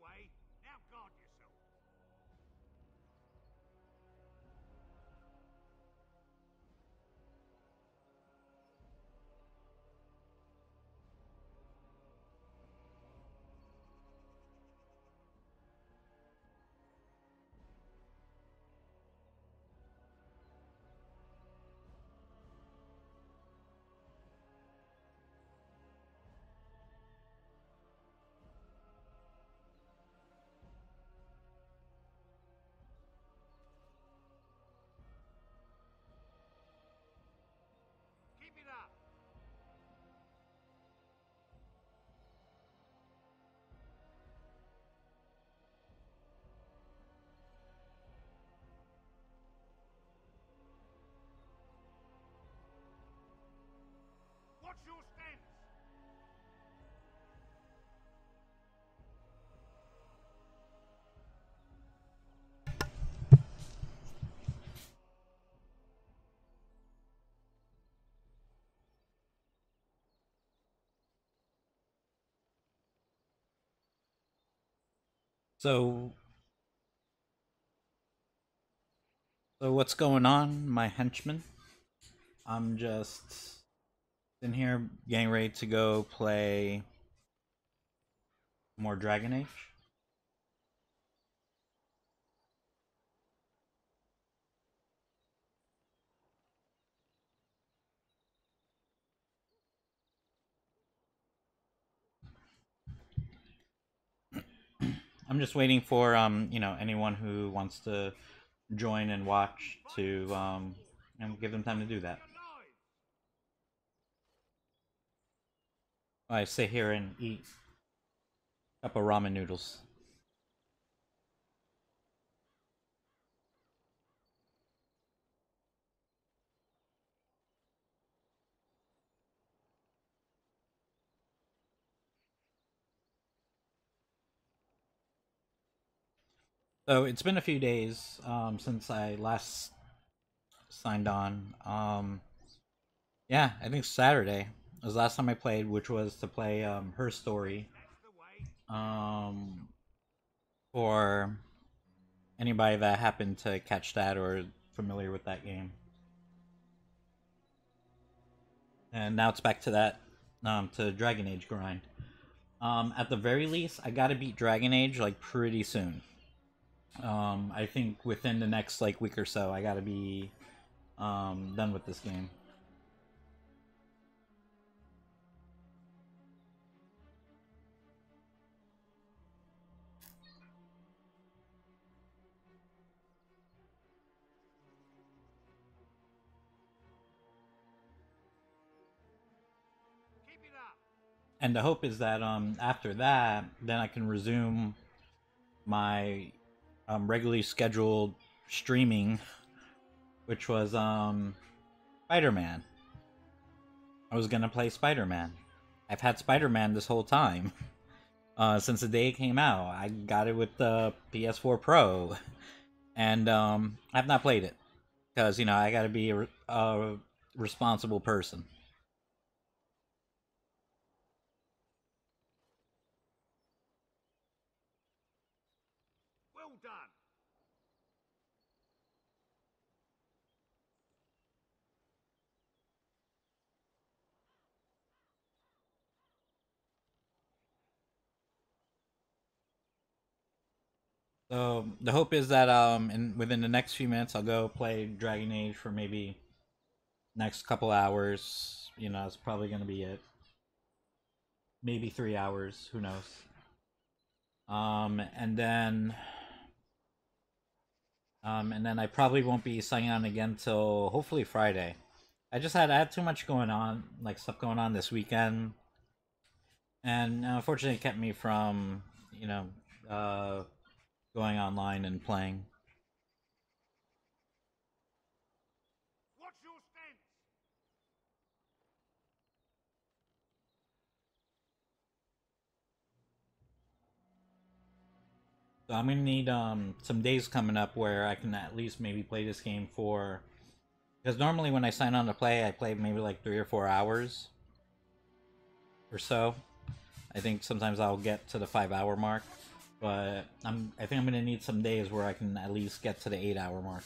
way. Now guard yourself. Keep it up. Watch your stance. So, so what's going on, my henchman? I'm just in here getting ready to go play more Dragon Age. I'm just waiting for anyone who wants to join and watch to give them time to do that. Alive. I sit here and eat a cup of ramen noodles. So it's been a few days since I last signed on. Yeah, I think Saturday was the last time I played, which was to play Her Story. That's the way. Um, for anybody that happened to catch that or familiar with that game. And now it's back to that to Dragon Age grind. At the very least, I gotta beat Dragon Age like pretty soon. I think within the next like week or so, I gotta be done with this game. Keep it up. And the hope is that after that, then I can resume my regularly scheduled streaming, which was Spider Man. I was gonna play Spider Man. I've had Spider Man this whole time. Since the day it came out. I got it with the PS4 Pro, and I've not played it because I got to be a responsible person. Well done. So the hope is that within the next few minutes I'll go play Dragon Age for maybe next couple hours. It's probably gonna be it. Maybe 3 hours. Who knows? And then I probably won't be signing on again till hopefully Friday. I had too much going on, like stuff going on this weekend, and unfortunately it kept me from uh, going online and playing. Watch your stance. So I'm gonna need some days coming up where I can at least maybe play this game for, because normally when I sign on to play, I play maybe like 3 or 4 hours or so. I think sometimes I'll get to the 5 hour mark. But I think I'm gonna need some days where I can at least get to the 8 hour mark.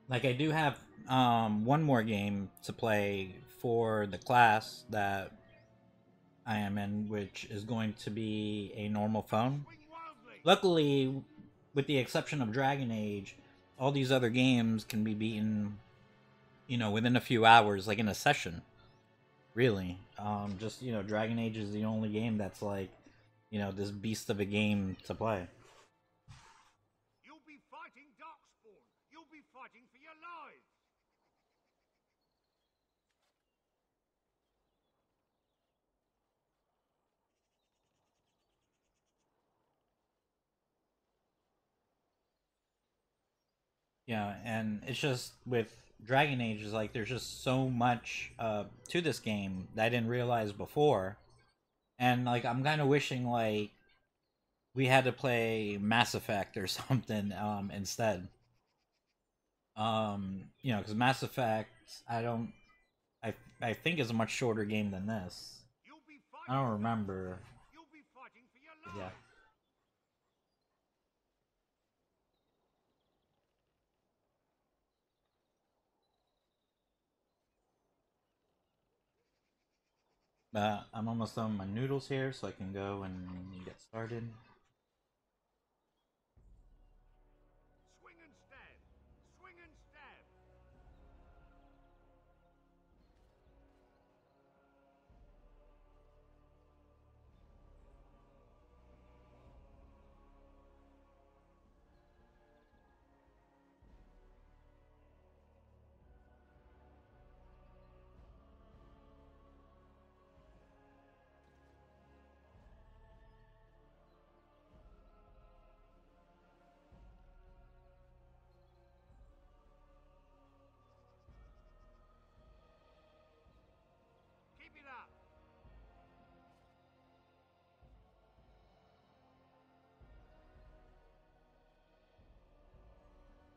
Like I do have one more game to play for the class that I am in, which is going to be a normal phone. Swing wildly. Luckily, with the exception of Dragon Age, all these other games can be beaten, within a few hours, like in a session. Really, just Dragon Age is the only game that's like, this beast of a game to play. You'll be fighting Darkspawn. You'll be fighting for your lives. Yeah, and it's just with Dragon Age is like there's just so much to this game that I didn't realize before, and like I'm kind of wishing like we had to play Mass Effect or something instead. Because Mass Effect, I don't, I think is a much shorter game than this. You'll be I fighting. don't remember. You'll be fighting for your Yeah. lives. I'm almost done with my noodles here, so I can go and get started. Swing and stab. Swing and stab. Keep it up.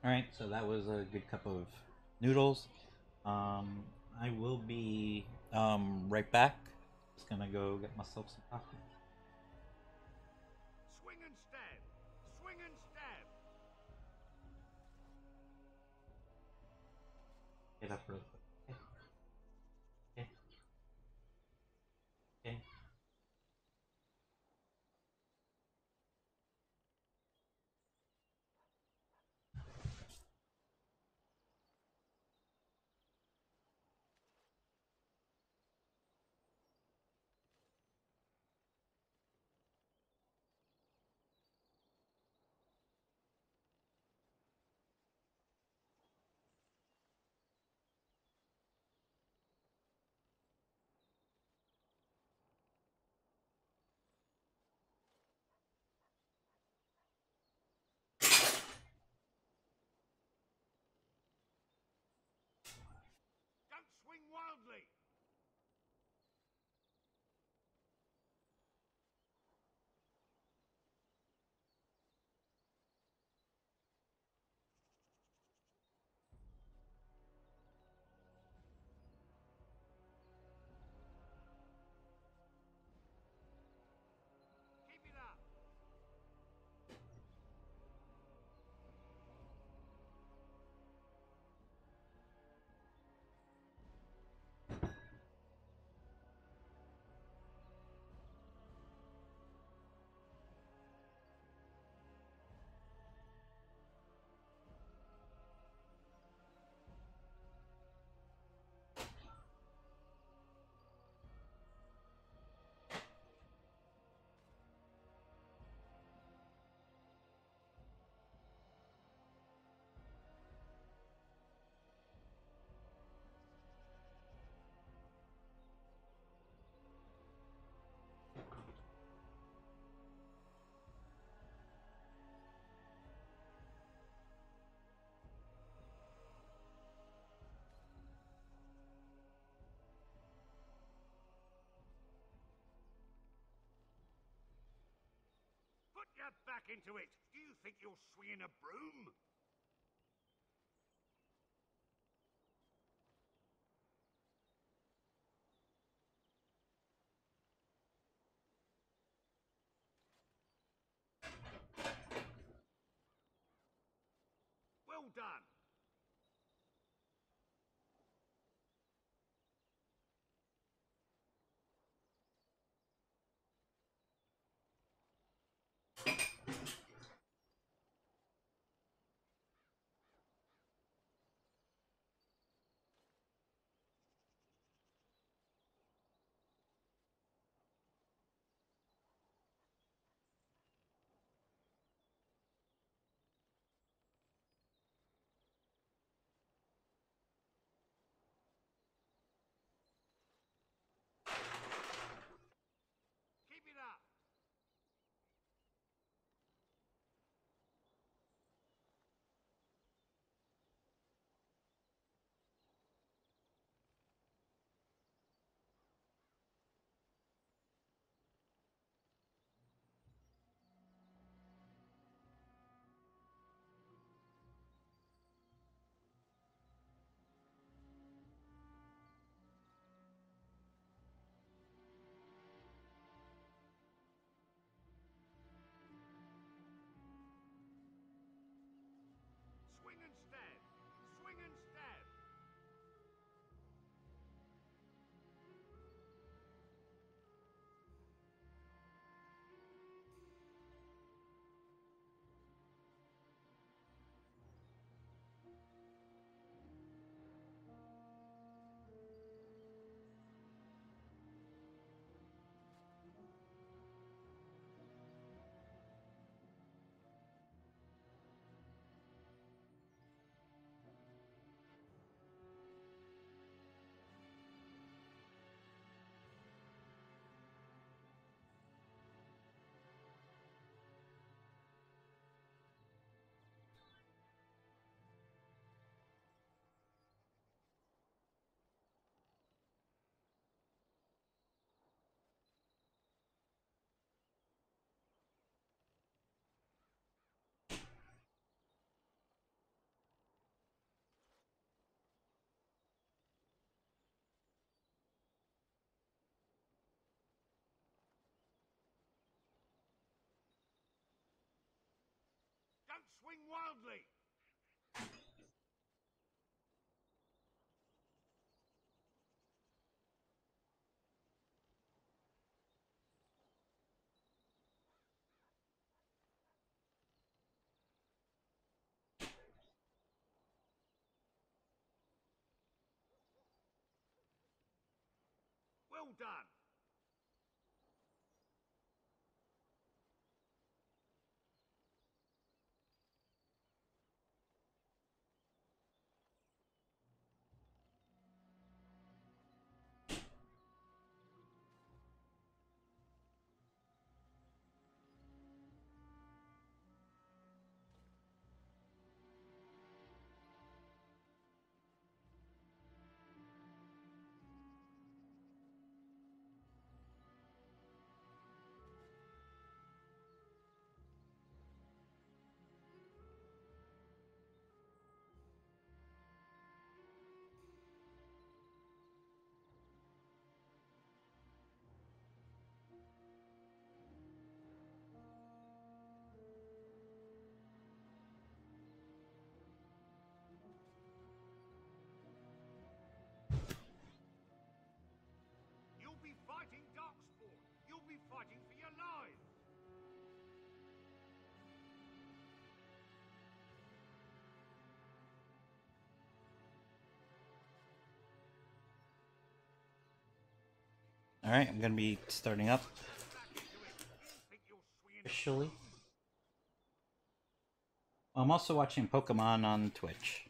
All right, so that was a good cup of noodles. Um, I will be right back. Just gonna go get myself some coffee. Swing and stab. Swing and stab. Get up real quick. Okay. Okay. Put your back into it. Do you think you're swinging a broom? Well done. Keep it up. Swing and stab. Swing and stab. Don't swing wildly. Well done. You'll be fighting Darkspawn. You'll be fighting for your lives. Alright, I'm gonna be starting up Back into it. Do you think you're swinging a officially. broom? I'm also watching Pokemon on Twitch.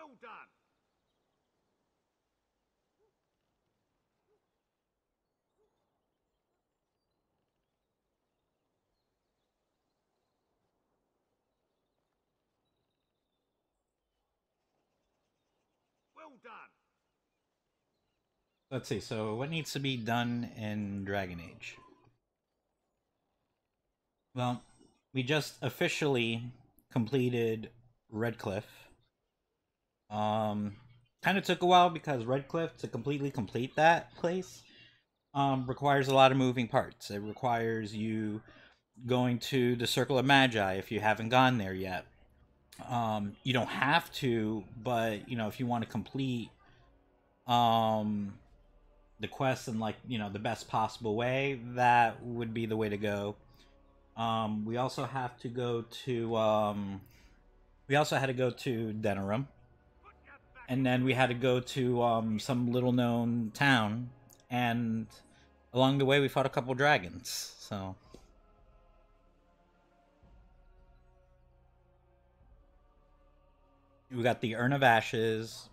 Well done. Well done. Let's see. So, what needs to be done in Dragon Age? Well, we just officially completed Redcliffe. Kind of took a while because Redcliffe, to completely complete that place, requires a lot of moving parts. It requires you going to the Circle of Magi if you haven't gone there yet. You don't have to, but if you want to complete um the quest in, like, the best possible way, that would be the way to go. We also have to go to we also had to go to Denerim, and then we had to go to some little known town, and along the way we fought a couple dragons. So we got the Urn of Ashes,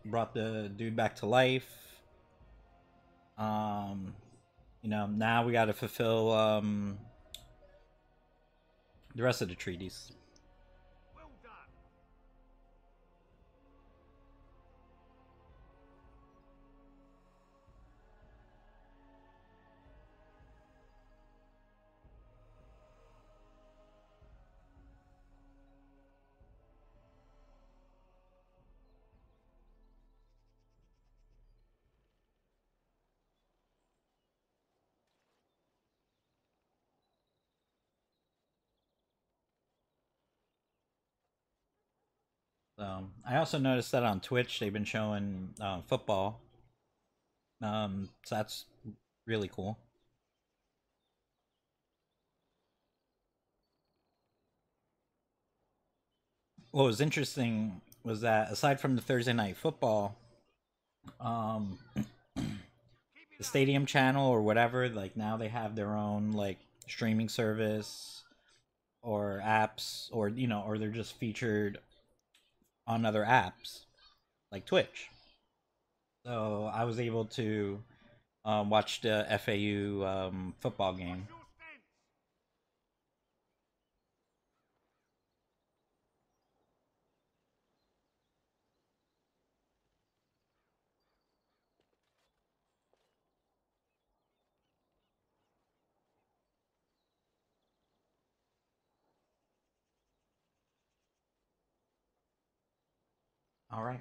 brought the dude back to life. Now we got to fulfill the rest of the treaties. Well done. I also noticed that on Twitch they've been showing football. So that's really cool. What was interesting was that aside from the Thursday night football, um, the Stadium channel or whatever, like, now they have their own, like, streaming service or apps, or or they're just featured on other apps like Twitch. So I was able to watch the FAU football game. Your stance. All right.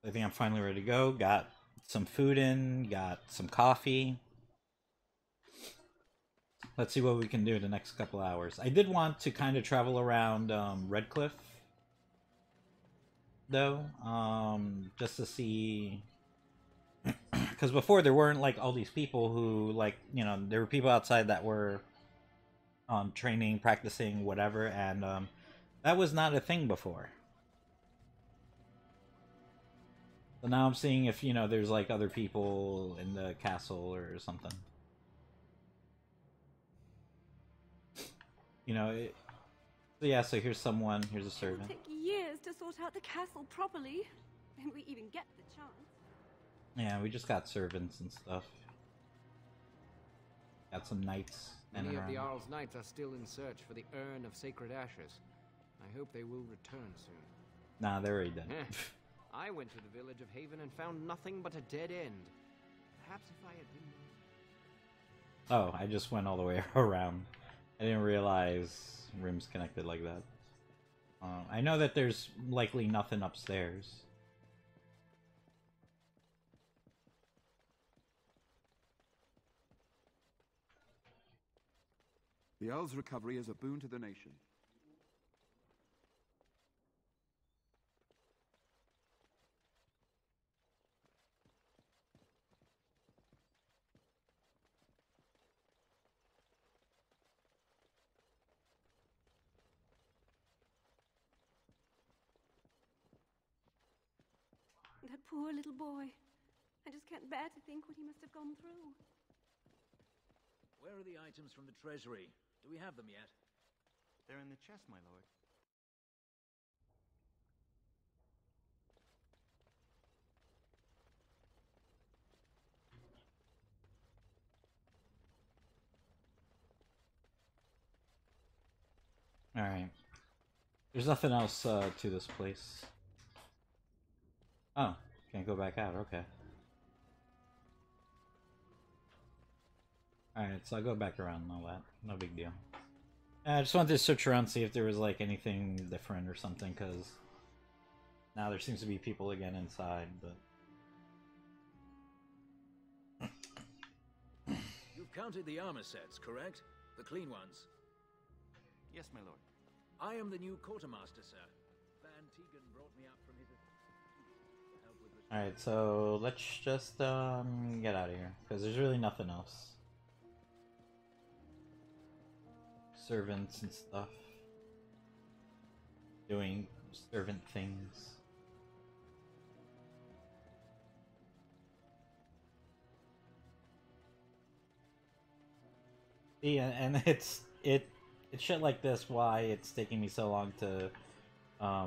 I think I'm finally ready to go. Got some food in, got some coffee. Let's see what we can do the next couple hours. I did want to kind of travel around Redcliffe, though, just to see. Because before there weren't, like, all these people who, like, there were people outside that were training, practicing, whatever, and that was not a thing before. So now I'm seeing if there's, like, other people in the castle or something. So yeah, so here's someone, here's a It will servant. take years to sort out the castle properly, and we even get the chance. Yeah, we just got servants and stuff. Got some knights. Many of the Arl's knights are still in search for the Urn of Sacred Ashes. I hope they will return soon. Nah, they're already dead. I went to the village of Haven and found nothing but a dead end. Perhaps if I had been... Oh, I just went all the way around. I didn't realize rooms connected like that. I know that there's likely nothing upstairs. The Earl's recovery is a boon to the nation. That poor little boy. I just can't bear to think what he must have gone through. Where are the items from the treasury? Do we have them yet? They're in the chest, my lord. Alright. There's nothing else to this place. Oh, can't go back out, okay. Alright, so I'll go back around and all that. No big deal. I just wanted to search around, see if there was like anything different or something, because now there seems to be people again inside, but... You've counted the armor sets, correct? The clean ones. Yes, my lord. I am the new quartermaster, sir. Van Tegan brought me up from his... to help with the... Alright, so let's just get out of here, because there's really nothing else. Servants and stuff. Doing servant things. Yeah, and it's shit like this why it's taking me so long to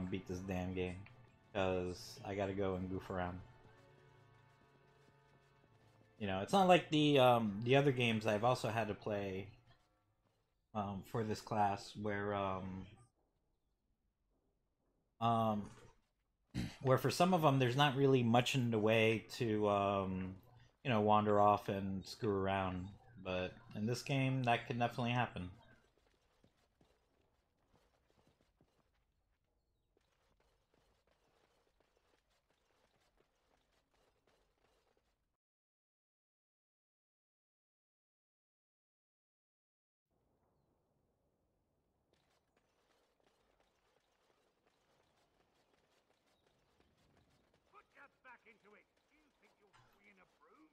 beat this damn game, because I gotta go and goof around. You know, it's not like the other games I've also had to play for this class where where for some of them there's not really much in the way to you know, wander off and screw around. But in this game, that can definitely happen. Put your back into it. Do you think you'll swing a broom?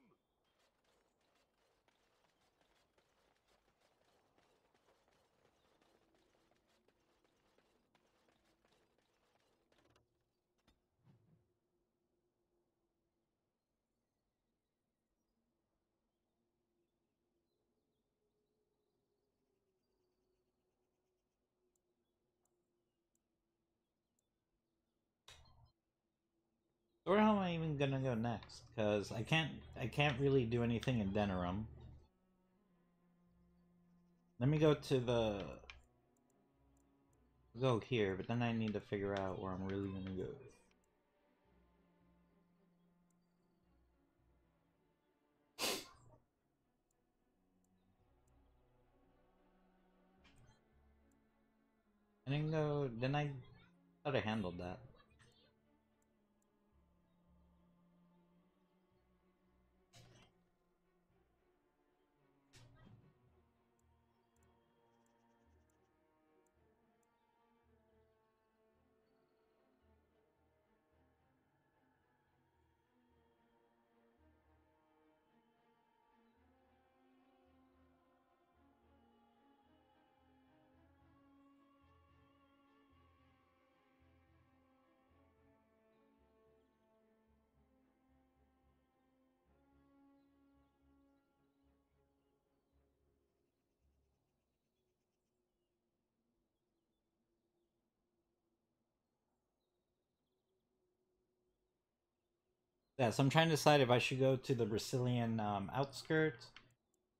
So where am I even gonna go next? Because I can't really do anything in Denerim. Let me go to the... go here, but then I need to figure out where I'm really gonna go. I didn't go... then I thought I handled that. Yeah, so I'm trying to decide if I should go to the Brazilian outskirts,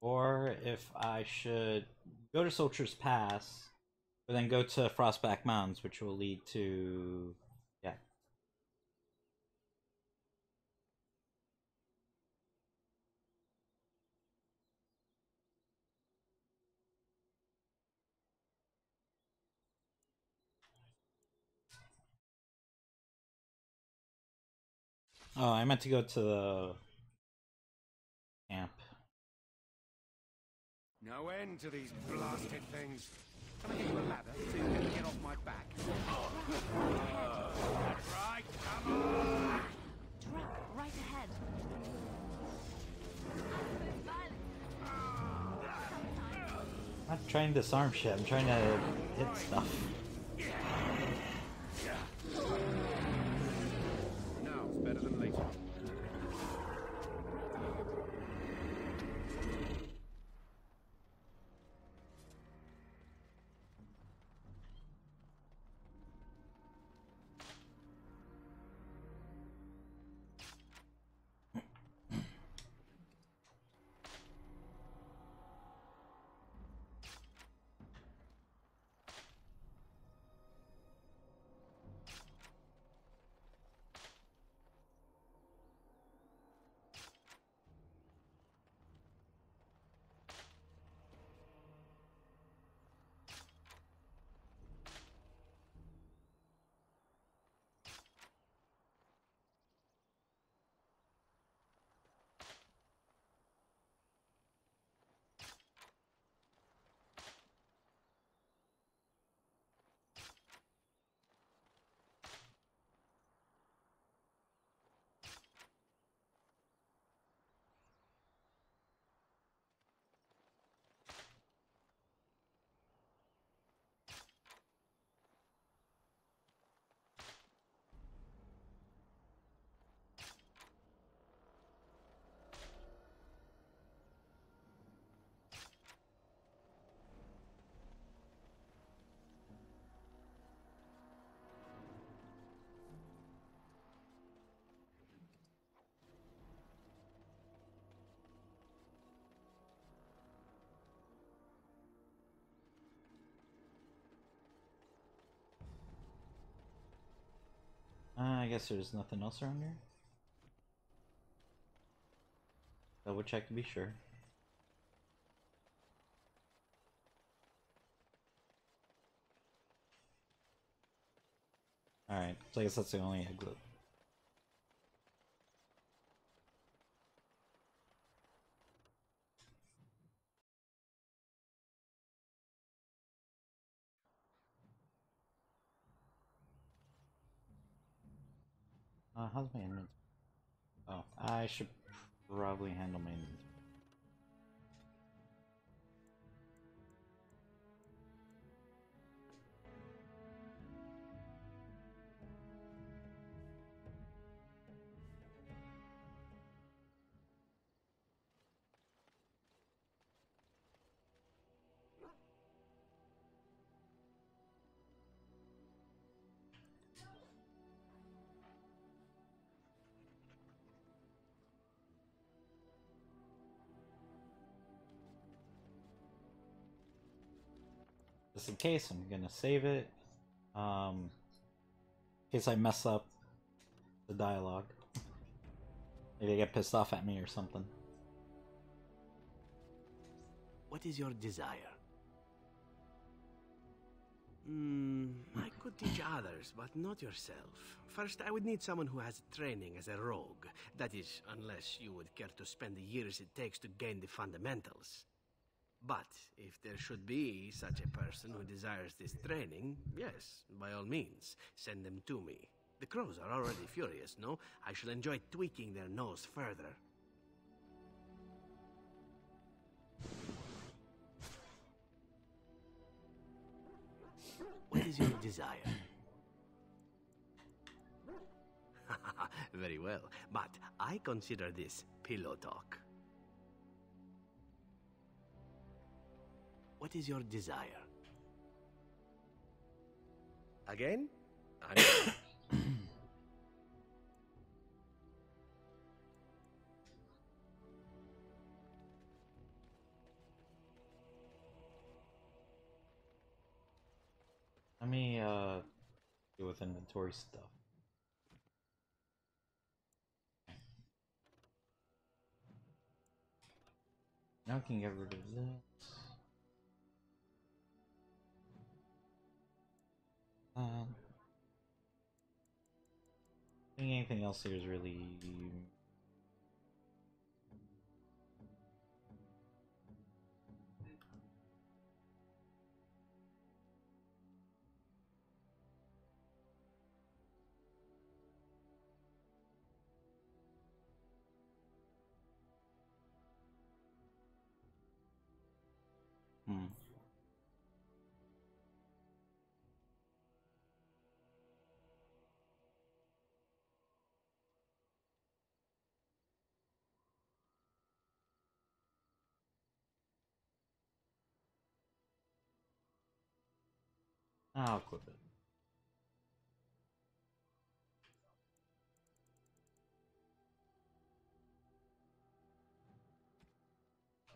or if I should go to Soldier's Pass, but then go to Frostback Mountains, which will lead to... yeah. Oh, I meant to go to the camp. No end to these blasted things. Can I get you a ladder so you can get off my back? Right, come on! Drop right ahead. I'm not trying to disarm shit, I'm trying to hit stuff. Now it's better than later. I guess there's nothing else around here. Double check to be sure. Alright, so I guess that's the only exit. How's my inventory? Oh, I should probably handle my inventory. Just in case, I'm gonna save it. In case I mess up the dialogue. Maybe they get pissed off at me or something. What is your desire? I could teach others, but not yourself. First, I would need someone who has training as a rogue. That is, unless you would care to spend the years it takes to gain the fundamentals. But if there should be such a person who desires this training, yes, by all means, send them to me. The crows are already furious, no? I shall enjoy tweaking their nose further. What is your desire? Very well, but I consider this pillow talk. What is your desire? Again? Let me deal with inventory stuff. Now I can get rid of this. I think anything else here is really... I'll equip it.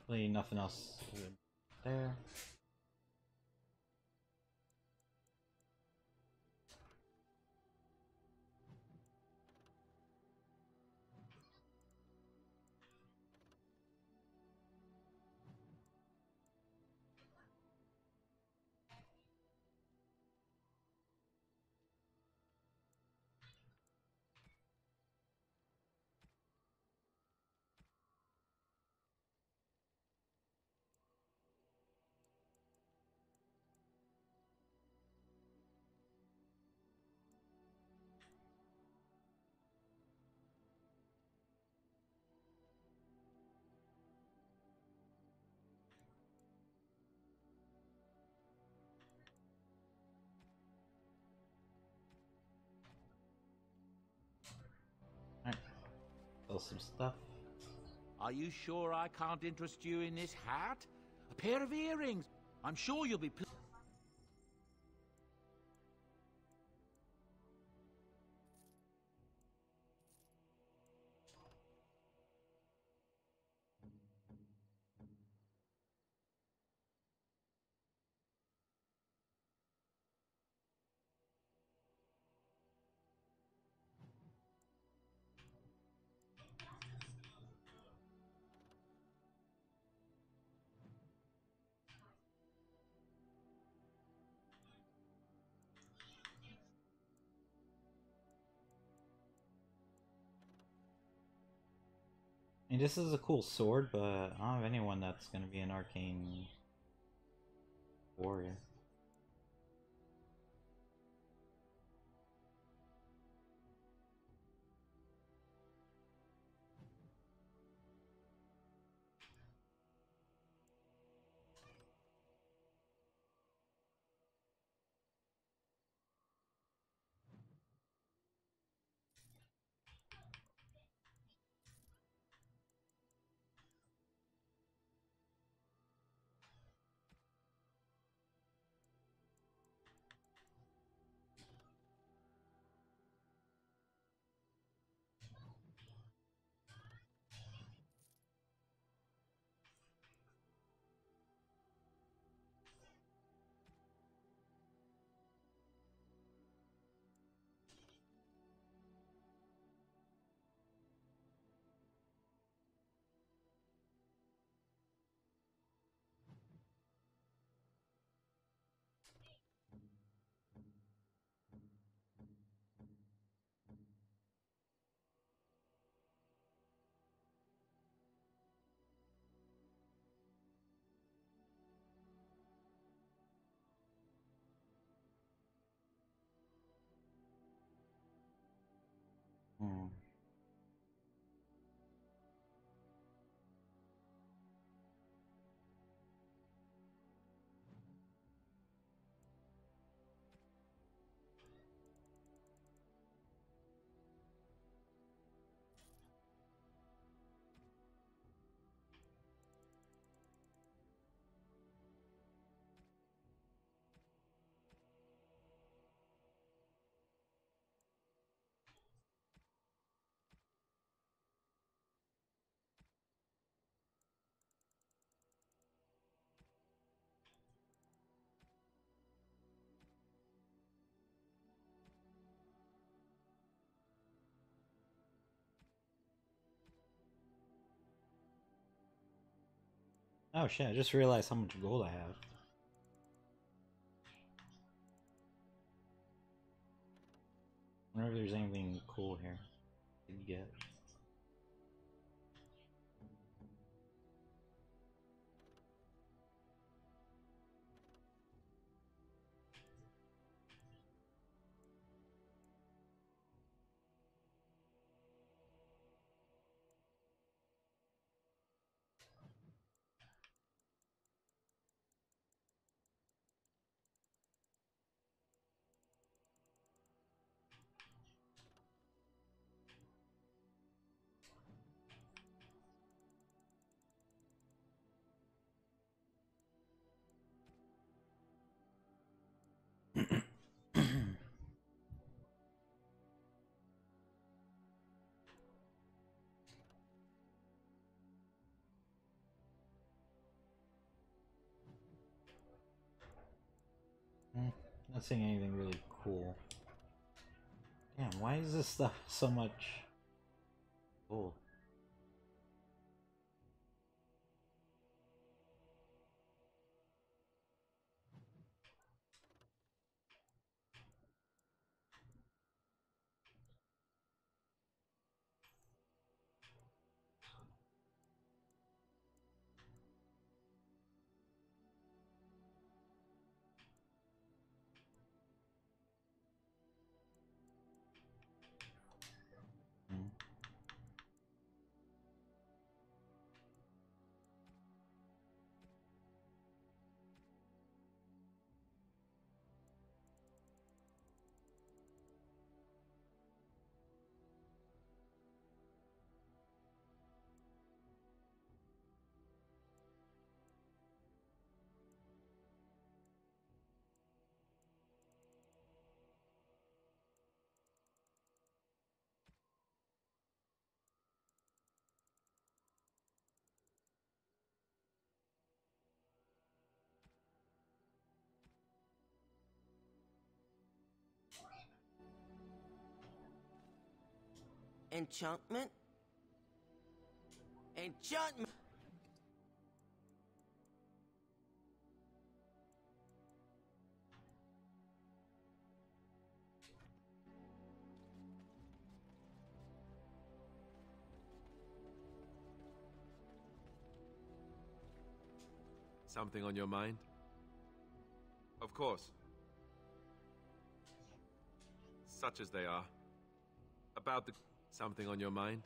Really nothing else there. Alright. Sell some stuff. Are you sure I can't interest you in this hat? A pair of earrings. I'm sure you'll be I mean, this is a cool sword, but I don't have anyone that's gonna be an arcane warrior. Hmm. Oh shit, I just realized how much gold I have. I wonder if there's anything cool here to get. Not seeing anything really cool. Damn, why is this stuff so much gold? Hmm. Enchantment? Enchantment! Something on your mind? Of course. Such as they are. About the... Something on your mind?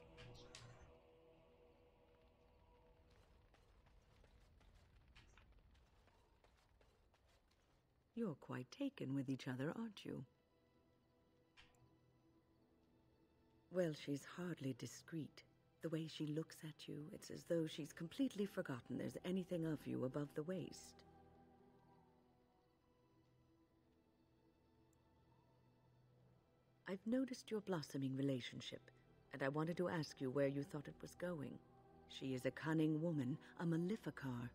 You're quite taken with each other, aren't you? Well, she's hardly discreet. The way she looks at you, it's as though she's completely forgotten there's anything of you above the waist. I've noticed your blossoming relationship, and I wanted to ask you where you thought it was going. She is a cunning woman, a Maleficar.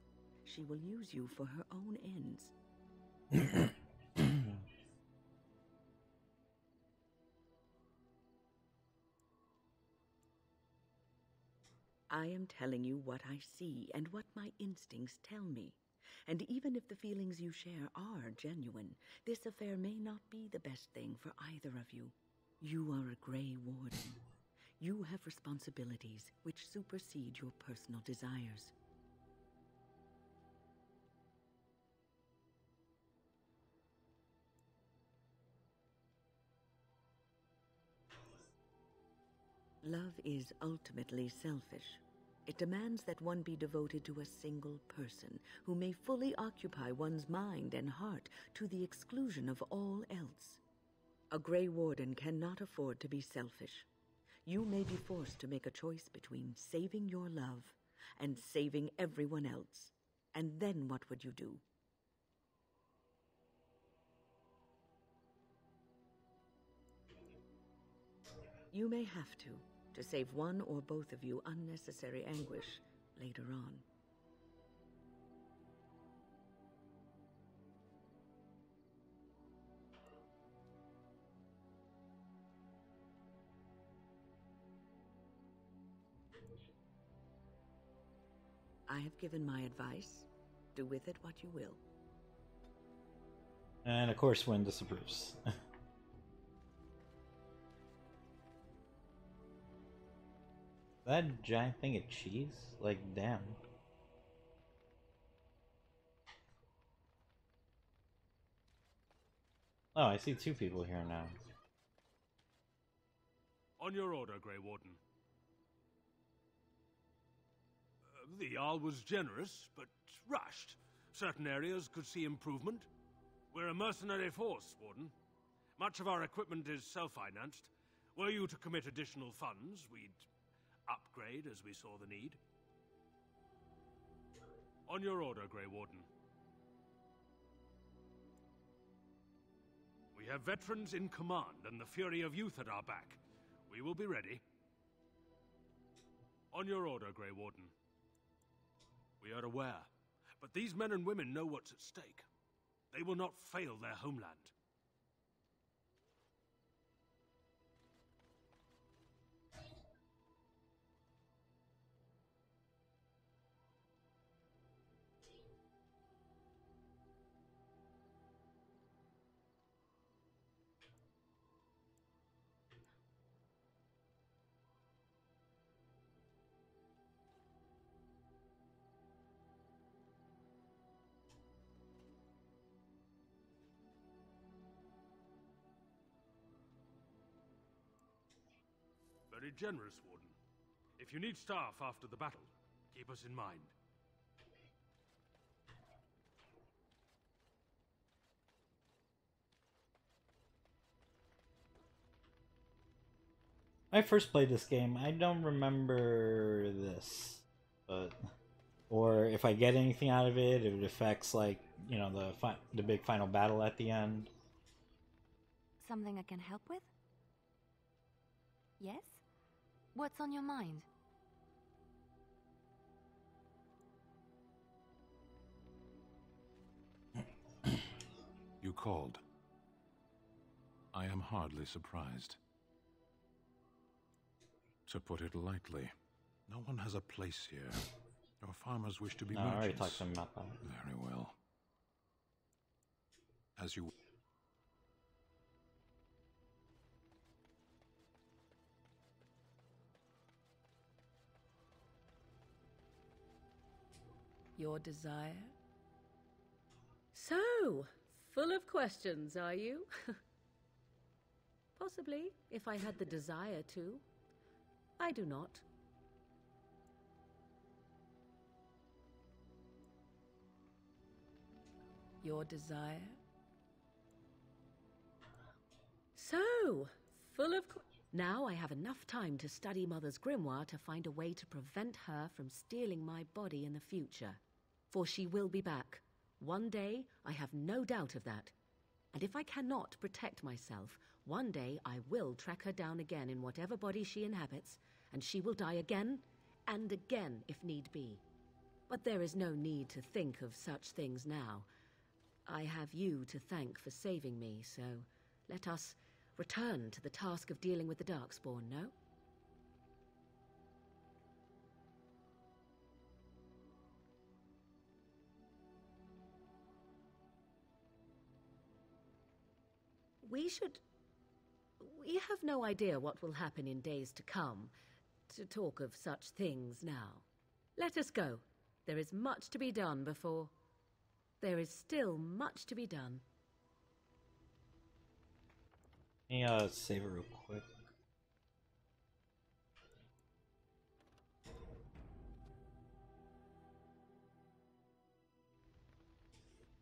She will use you for her own ends. I am telling you what I see and what my instincts tell me. And even if the feelings you share are genuine, this affair may not be the best thing for either of you. You are a Grey Warden. You have responsibilities which supersede your personal desires. Love is ultimately selfish. It demands that one be devoted to a single person who may fully occupy one's mind and heart to the exclusion of all else. A Grey Warden cannot afford to be selfish. You may be forced to make a choice between saving your love and saving everyone else. And then what would you do? You may have to save one or both of you unnecessary anguish later on. I have given my advice. Do with it what you will. And of course, Wynn disapproves. That giant thing of cheese? Like, damn. Oh, I see two people here now. On your order, Grey Warden. The Jarl was generous, but rushed. Certain areas could see improvement. We're a mercenary force, Warden. Much of our equipment is self-financed. Were you to commit additional funds, we'd upgrade as we saw the need. On your order, Grey Warden. We have veterans in command and the fury of youth at our back. We will be ready. On your order, Grey Warden. We are aware, but these men and women know what's at stake. They will not fail their homeland. Very generous, Warden. If you need staff after the battle, keep us in mind. When I first played this game, I don't remember this, but or if I get anything out of it, if it affects, like, you know, the big final battle at the end. Something I can help with? Yes? What's on your mind? You called. I am hardly surprised. To put it lightly, no one has a place here. Your farmers wish to be merchants. I already talked to him about that. Very well. As you... Your desire So, full of questions, are you? Possibly, if I had the desire to. I do not. Your desire? So, full of... Now I have enough time to study Mother's grimoire to find a way to prevent her from stealing my body in the future. For she will be back. One day, I have no doubt of that. And if I cannot protect myself, one day I will track her down again in whatever body she inhabits, and she will die again and again if need be. But there is no need to think of such things now. I have you to thank for saving me, so let us return to the task of dealing with the Darkspawn, no? We have no idea what will happen in days to come, to talk of such things now. Let us go. There is much to be done before... There is still much to be done. Let me save it real quick.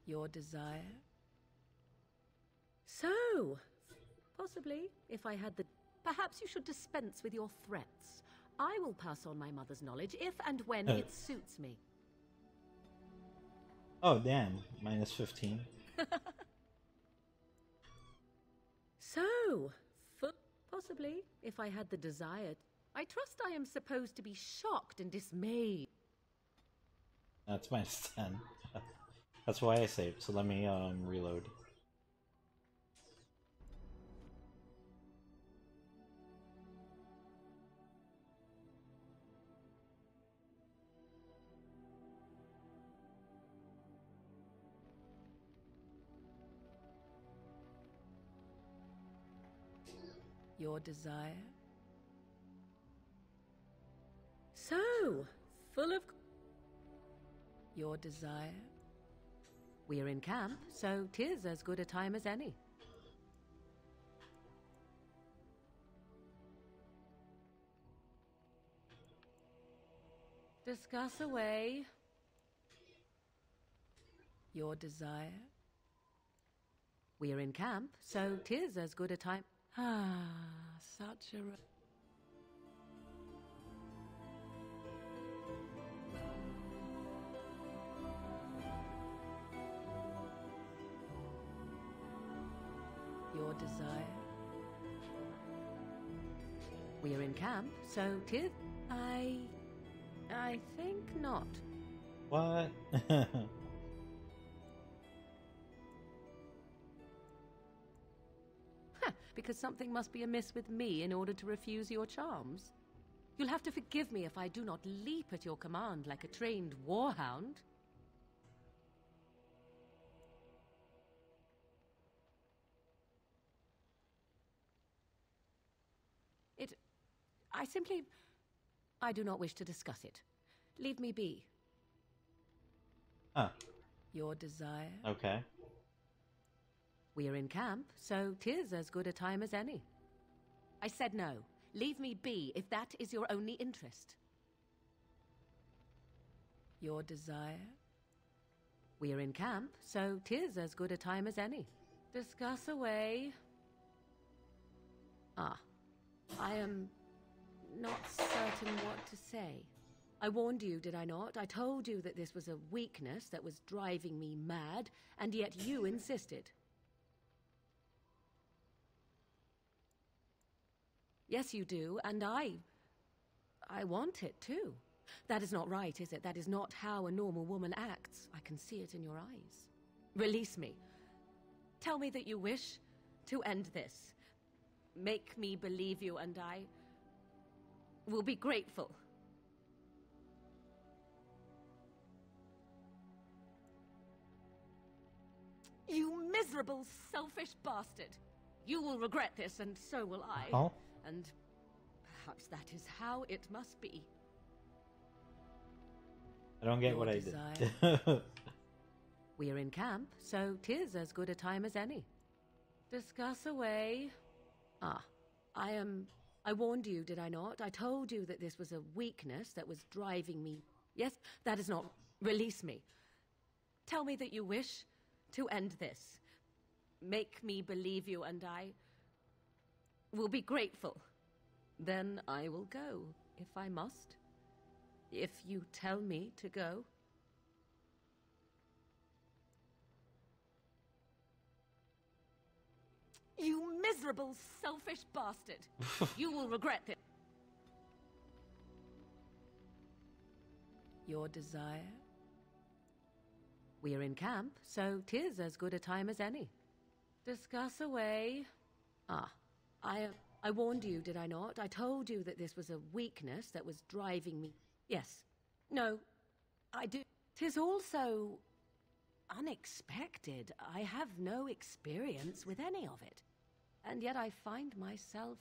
Your desire? So, possibly, if I had the... Perhaps you should dispense with your threats. I will pass on my mother's knowledge if and when it suits me. Oh, damn. Minus 15. So, possibly, if I had the desire... I trust I am supposed to be shocked and dismayed. That's minus 10. That's why I saved, so let me reload. Your desire? So, full of... Your desire? We're in camp, so 'tis as good a time as any. Discuss away. Your desire? We're in camp, so 'tis as good a time... Ah, such a... Your desire? We're in camp, so 'tis... I think not. What? Because something must be amiss with me in order to refuse your charms. You'll have to forgive me if I do not leap at your command like a trained warhound. I do not wish to discuss it. Leave me be. Huh. Your desire? Okay. We're in camp, so 'tis as good a time as any. I said no. Leave me be, if that is your only interest. Your desire? We're in camp, so 'tis as good a time as any. Discuss away. Ah, I am not certain what to say. I warned you, did I not? I told you that this was a weakness that was driving me mad, and yet you insisted. Yes, you do, and I want it too. That is not right, is it? That is not how a normal woman acts. I can see it in your eyes. Release me. Tell me that you wish to end this. Make me believe you, and I will be grateful. You miserable, selfish bastard! You will regret this, and so will I. Oh? And perhaps that is how it must be. I don't get Your what I desire. did. We're in camp, so 'tis as good a time as any. Discuss away. I warned you, did I not? I told you that this was a weakness that was driving me. Yes, that is not. Release me. Tell me that you wish to end this. Make me believe you, and I will be grateful. Then I will go, if I must. If you tell me to go. You miserable, selfish bastard! You will regret it. Your desire? We're in camp, so 'tis as good a time as any. Discuss away. I warned you, did I not? I told you that this was a weakness that was driving me. Yes. No, I do. 'Tis also unexpected. I have no experience with any of it. And yet I find myself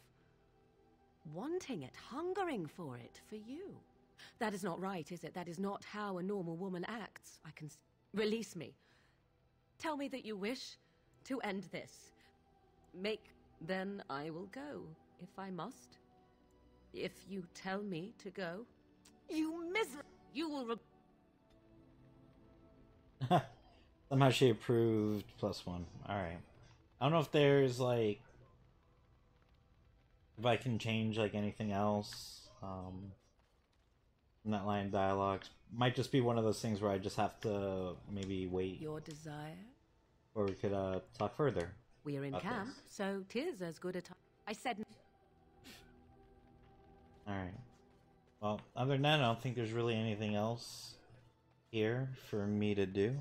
wanting it, hungering for it, for you. That is not right, is it? That is not how a normal woman acts. I can... Release me. Tell me that you wish to end this. Then I will go, if I must. If you tell me to go. You will Somehow she approved +1. Alright. I don't know if there's, like... If I can change, like, anything else. In that line of dialogues. Might just be one of those things where I just have to maybe wait. Your desire? Or we could, talk further. We're in camp, so 'tis as good a time. I said... Alright. Well, other than that, I don't think there's really anything else here for me to do.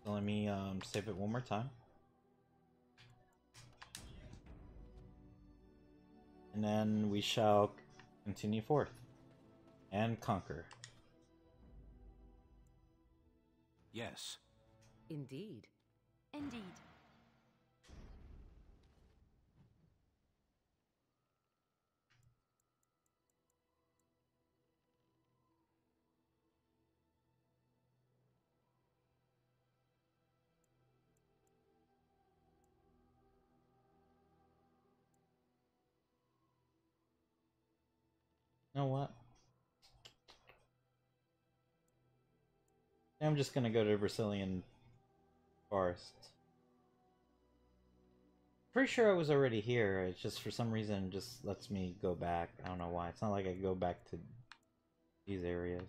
So let me save it one more time. And then we shall continue forth and conquer. Yes. Indeed. Indeed. You know what? I'm just gonna go to Brazilian Forest. Pretty sure I was already here. It's just for some reason it just lets me go back. I don't know why. It's not like I go back to these areas.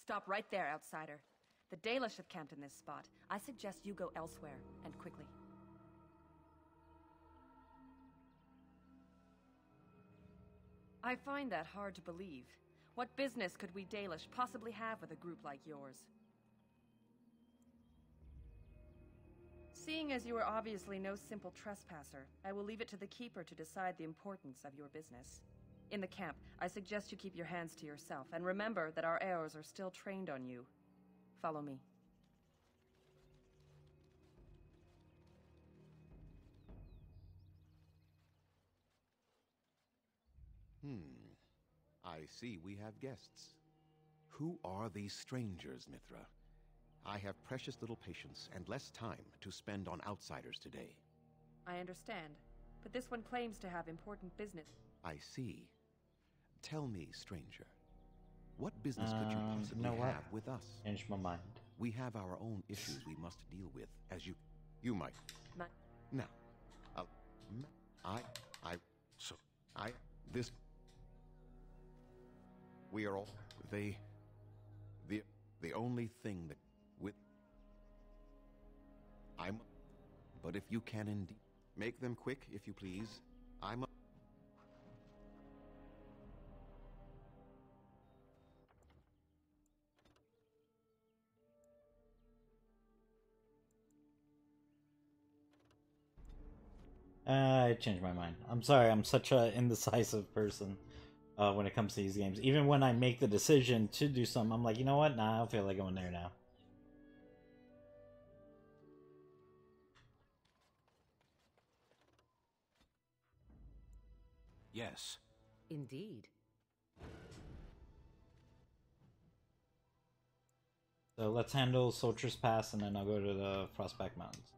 Stop right there, outsider. The Dalish have camped in this spot. I suggest you go elsewhere, and quickly. I find that hard to believe. What business could we Dalish possibly have with a group like yours? Seeing as you are obviously no simple trespasser, I will leave it to the Keeper to decide the importance of your business. In the camp, I suggest you keep your hands to yourself, and remember that our arrows are still trained on you. Follow me. I see we have guests. Who are these strangers, Mithra? I have precious little patience and less time to spend on outsiders today. I understand, but this one claims to have important business. I see. Tell me, stranger, what business could you possibly have with us? Change my mind. We have our own issues we must deal with, as you might. Now, we are all, the only thing that, but if you can indeed, make them quick, if you please. I changed my mind. I'm sorry, I'm such a indecisive person when it comes to these games. Even when I make the decision to do something, I'm like, you know what? Nah, I don't feel like going there now. Yes. Indeed. So let's handle Soldier's Pass, and then I'll go to the Frostback Mountains.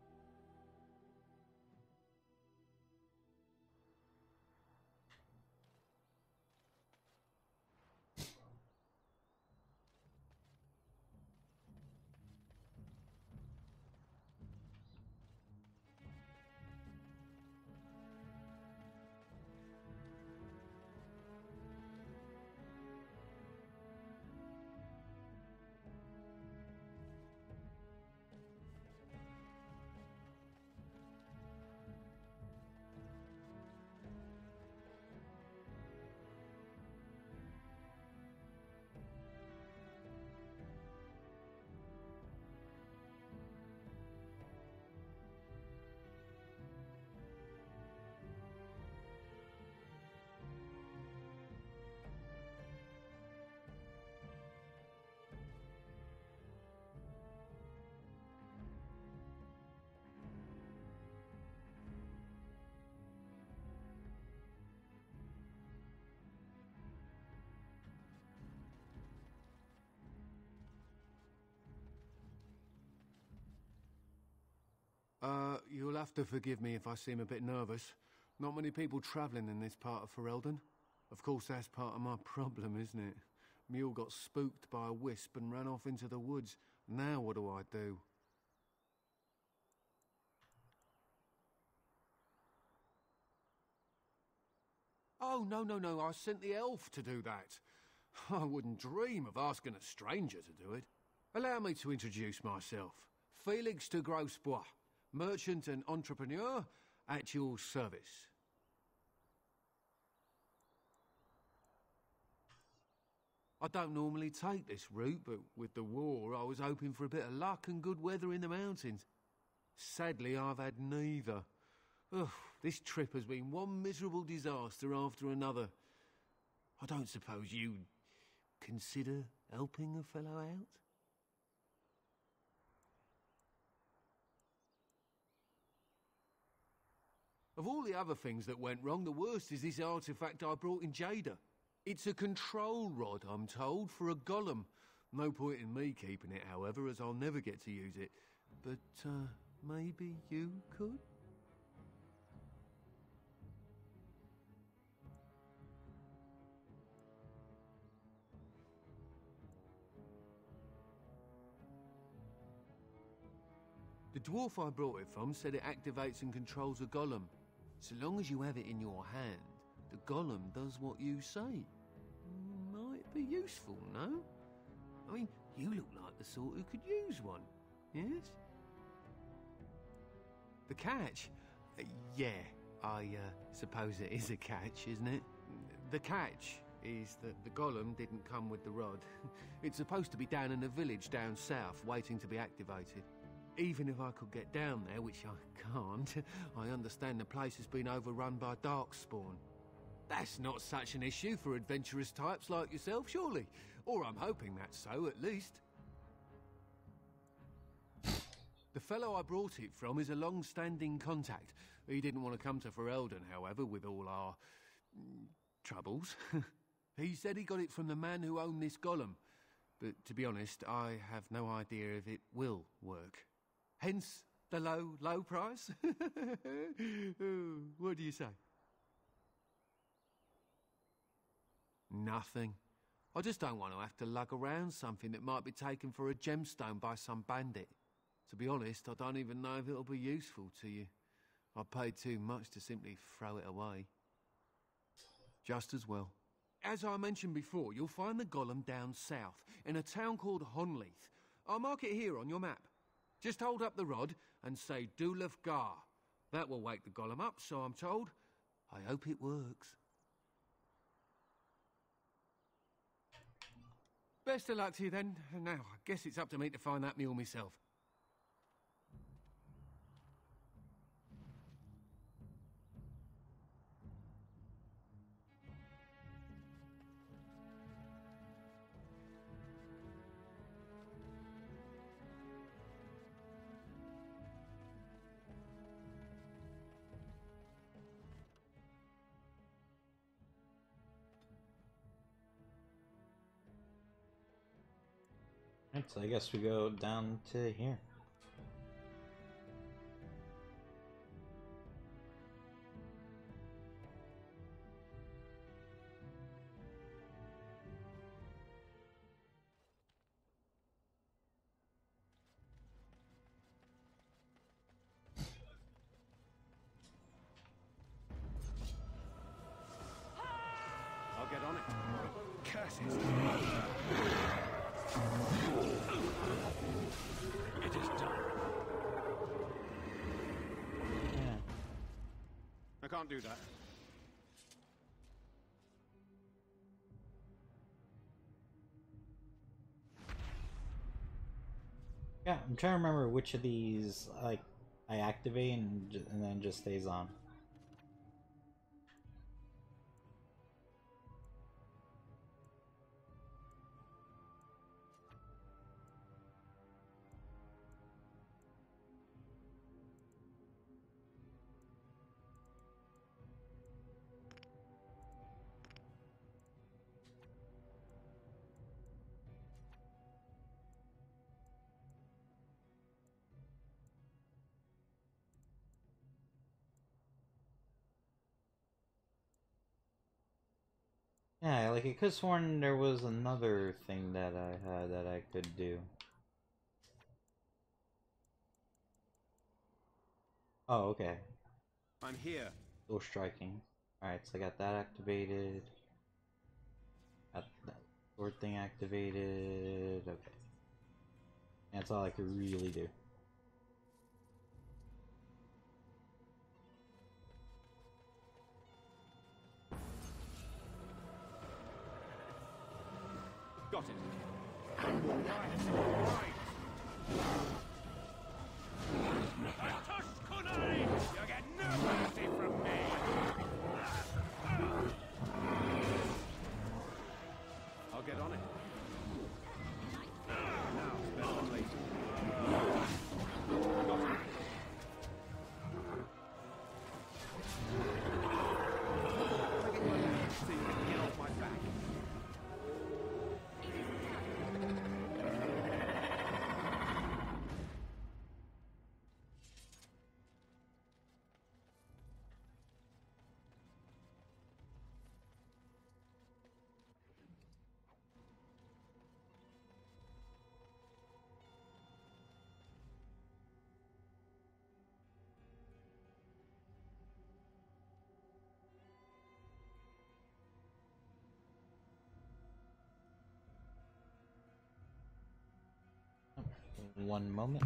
You'll have to forgive me if I seem a bit nervous. Not many people travelling in this part of Ferelden. Of course, that's part of my problem, isn't it? Mule got spooked by a wisp and ran off into the woods. Now what do I do? Oh, no, I sent the elf to do that. I wouldn't dream of asking a stranger to do it. Allow me to introduce myself. Felix de Grosbois, merchant and entrepreneur at your service. I don't normally take this route, but with the war, I was hoping for a bit of luck and good weather in the mountains. Sadly, I've had neither. Ugh, this trip has been one miserable disaster after another. I don't suppose you'd consider helping a fellow out? Of all the other things that went wrong, the worst is this artifact I brought in Jada. It's a control rod, I'm told, for a golem. No point in me keeping it, however, as I'll never get to use it. But, maybe you could? The dwarf I brought it from said it activates and controls a golem. So long as you have it in your hand, the golem does what you say. Might be useful, no? I mean, you look like the sort who could use one, yes? The catch? Yeah, I suppose it is a catch, isn't it? The catch is that the golem didn't come with the rod. It's supposed to be down in a village down south, waiting to be activated. Even if I could get down there, which I can't, I understand the place has been overrun by darkspawn. That's not such an issue for adventurous types like yourself, surely? Or I'm hoping that's so, at least. The fellow I brought it from is a long-standing contact. He didn't want to come to Ferelden, however, with all our troubles. He said he got it from the man who owned this golem. But to be honest, I have no idea if it will work. Hence the low price. What do you say? Nothing. I just don't want to have to lug around something that might be taken for a gemstone by some bandit. To be honest, I don't even know if it'll be useful to you. I paid too much to simply throw it away. Just as well. As I mentioned before, you'll find the golem down south, in a town called Honleath. I'll mark it here on your map. Just hold up the rod and say Dulaf Gar. That will wake the golem up, so I'm told. I hope it works. Best of luck to you then. Now, I guess it's up to me to find that mule myself. Right, so I guess we go down to here. I'll get on it. Curses. It is done. I can't do that. Yeah, I'm trying to remember which of these like I activate and then just stays on. Yeah, like I could have sworn there was another thing that I had that I could do. Oh, okay. I'm here. Dual striking. Alright, so I got that activated. Got that sword thing activated. Okay. That's all I could really do. Got it. You get no mercy from me! I'll get on it. Now, better than later. Got it. So you can get off my back. One moment.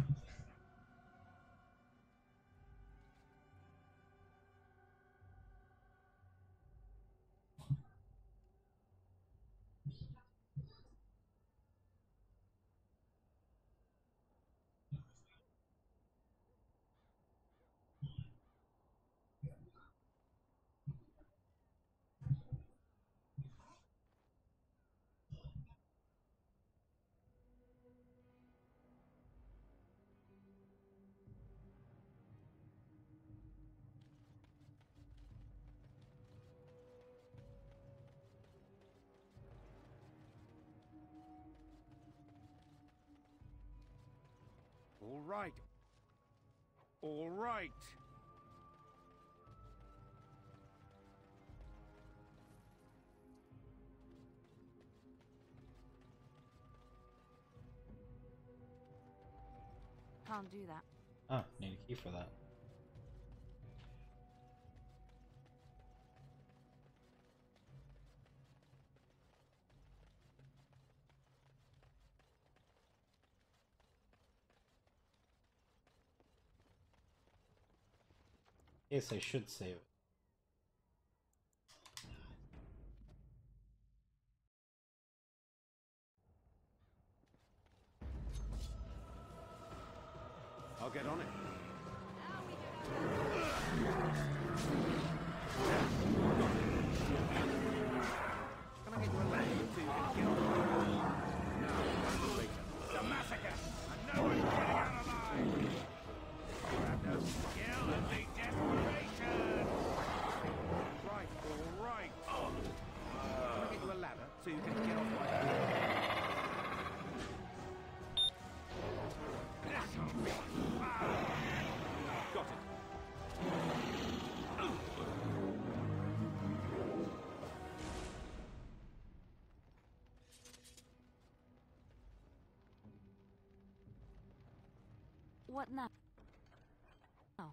All right. All right. Can't do that. Oh, need a key for that. Guess I should save it. I'll get on it. Can I get you a leg so you can get on? Now, that's the later. It's a massacre, and no one's getting out alive! You have no skill and the desperation! Right, all right. Can I get you a ladder so you can get off my back? What now? Oh.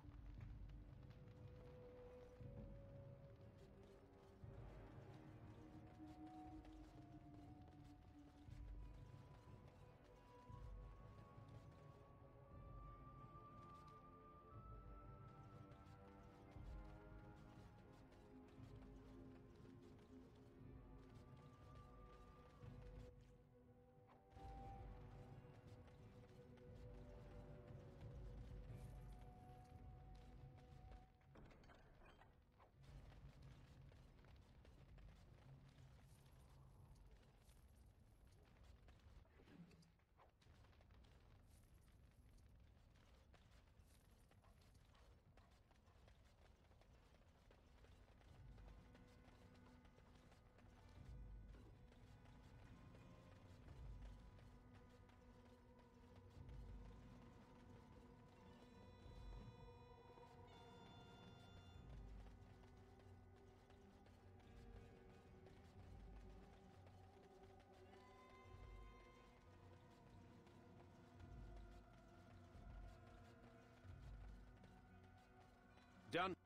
Done.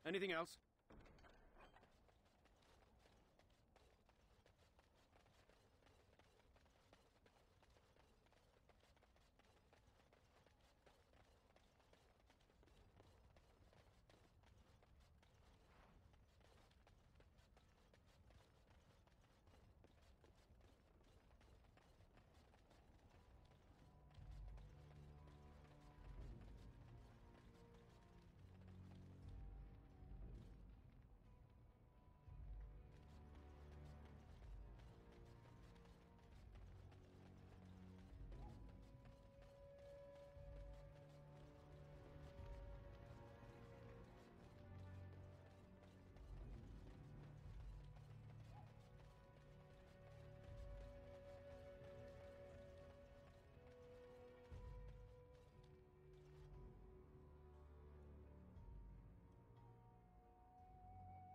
Anything else?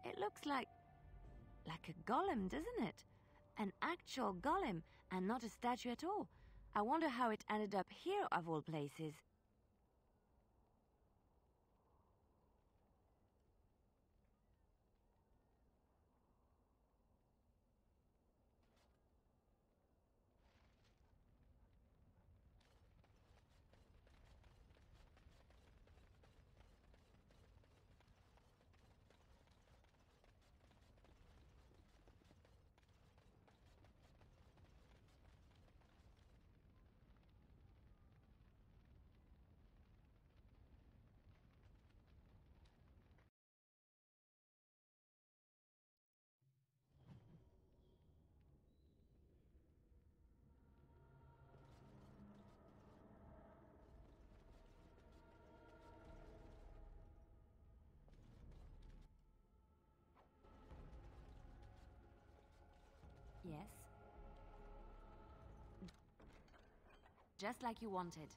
It looks like a golem, doesn't it? An actual golem, and not a statue at all. I wonder how it ended up here, of all places. Yes. Just like you wanted.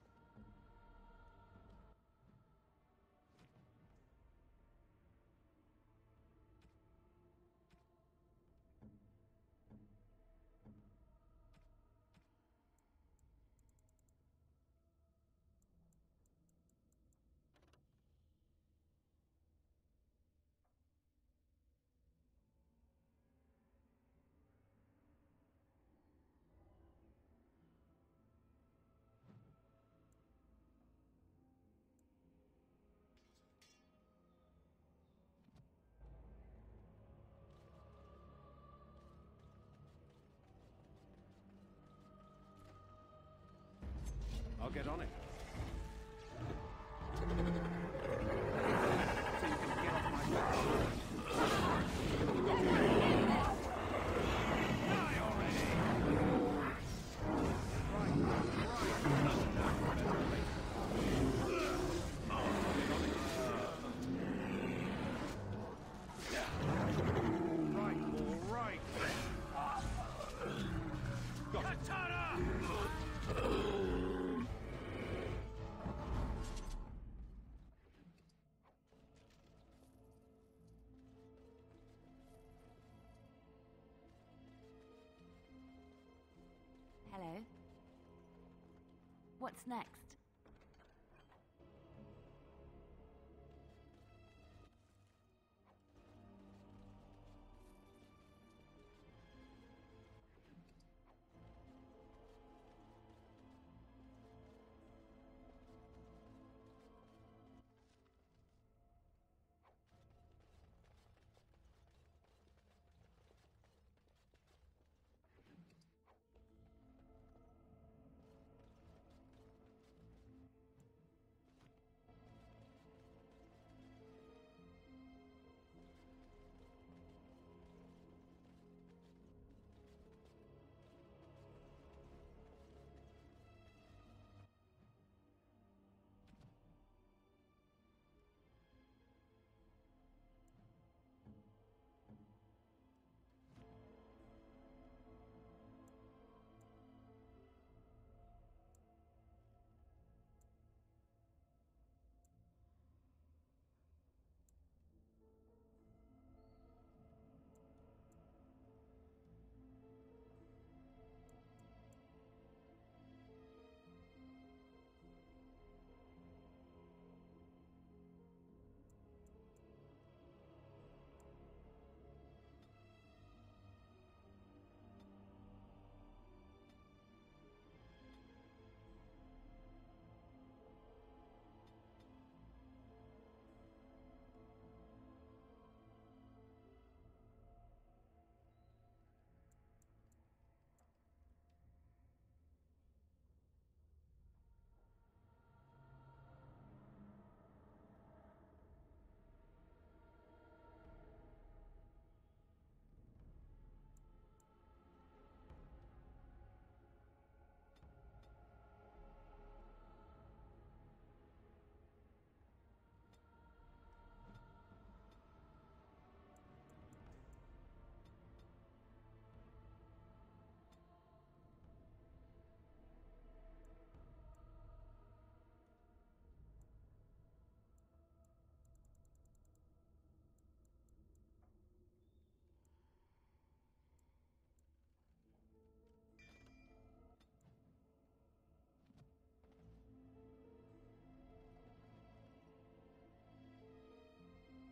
I'll get on it. What's next?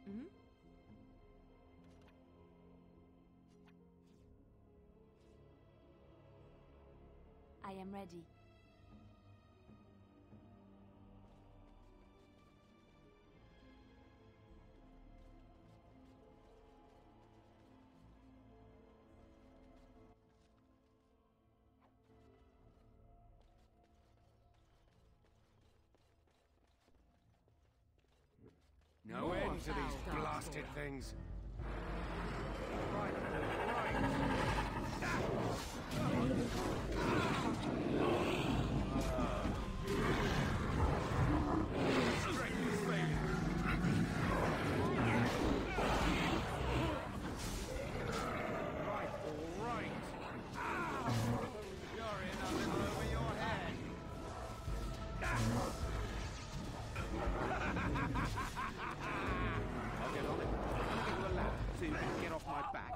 Hmm? I am ready. No end to these blasted things. Right, I'll get on it. I'm gonna get you a ladder so you can get off my back.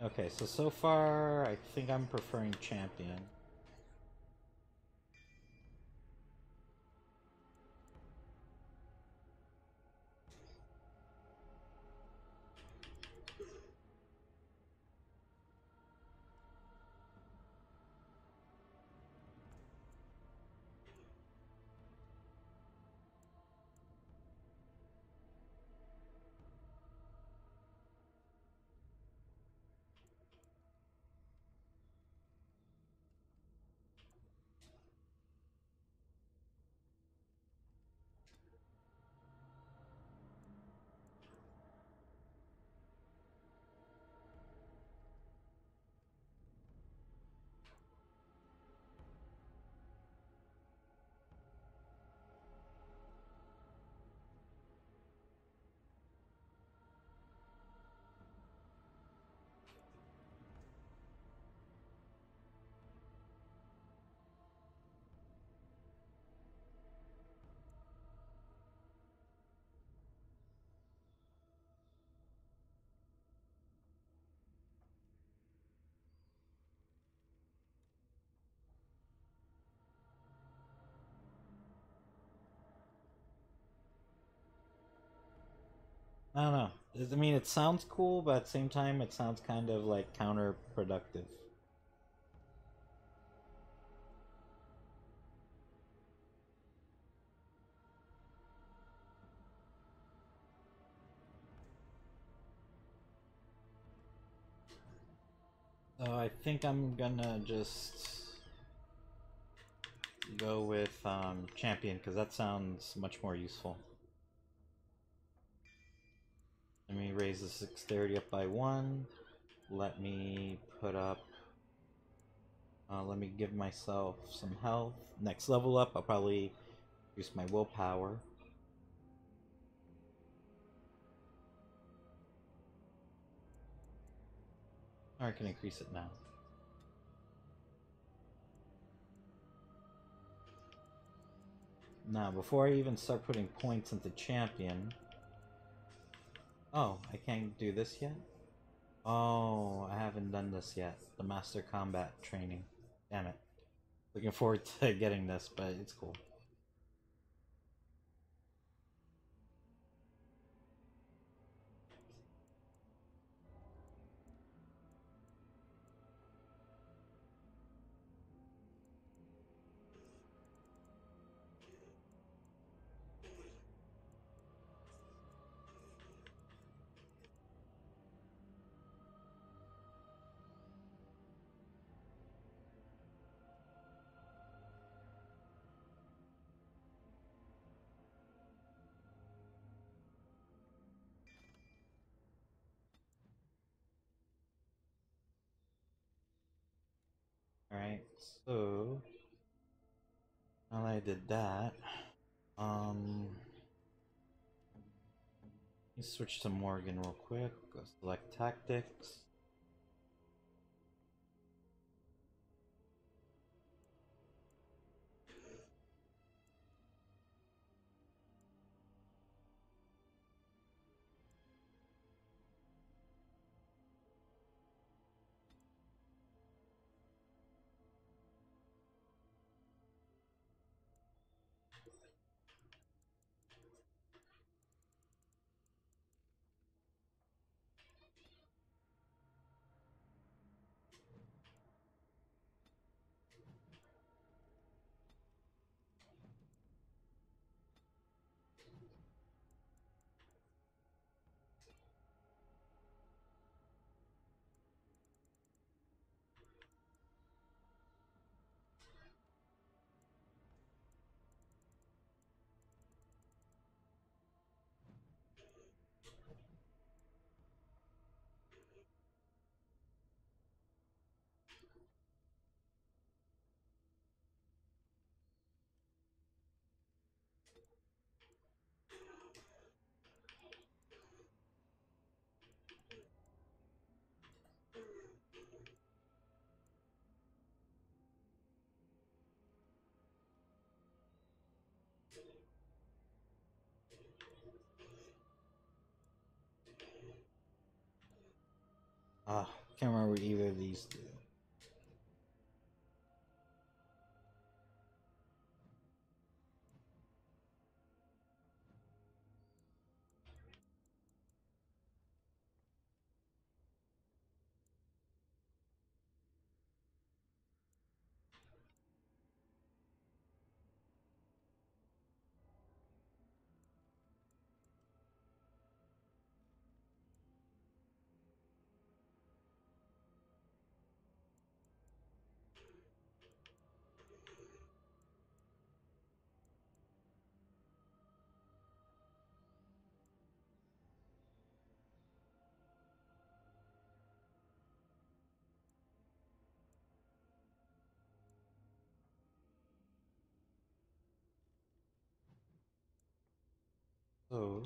Okay, so far, I think I'm preferring champion. I don't know. I mean, it sounds cool, but at the same time, it sounds kind of like counterproductive. So I think I'm gonna just go with champion, because that sounds much more useful. Let me raise the dexterity up by 1. Let me put up... let me give myself some health. Next level up, I'll probably use my willpower. Or I can increase it now. Now, before I even start putting points into champion... Oh, I can't do this yet? Oh, I haven't done this yet. The Master Combat training. Damn it. Looking forward to getting this, but it's cool. Alright, so now that I did that, let me switch to Morgan real quick. Go select tactics. Ah, Can't remember what either of these do. So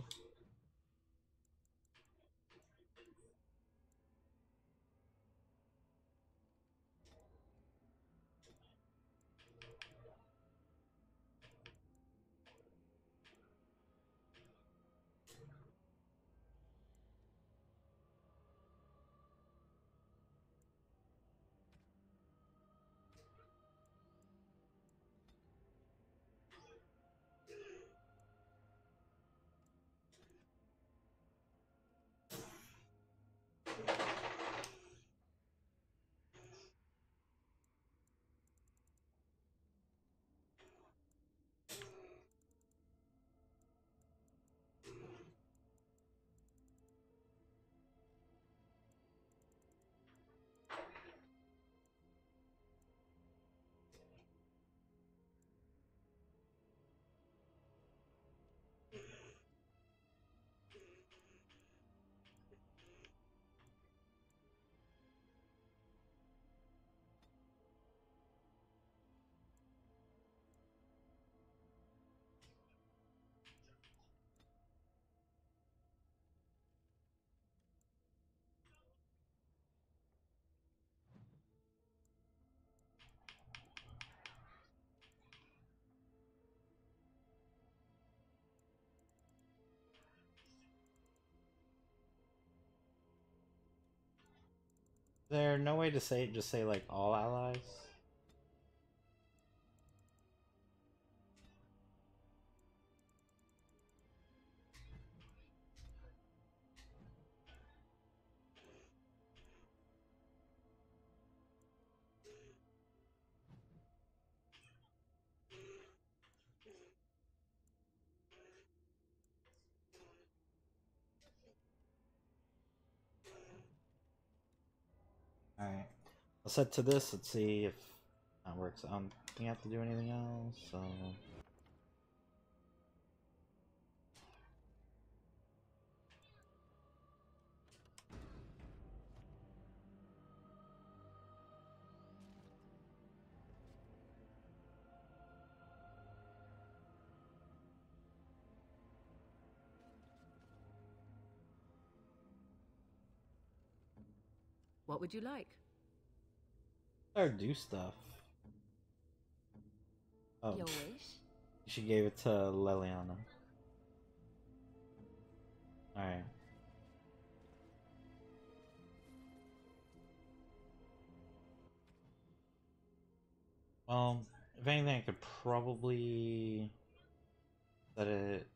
is there no way to say it, just say like all allies? Alright. I'll set to this, let's see if that works. I don't think I have to do anything else, so... What would you like? Or do stuff. Oh. Your wish? She gave it to Leliana. Alright. Well, if anything, I could probably set it.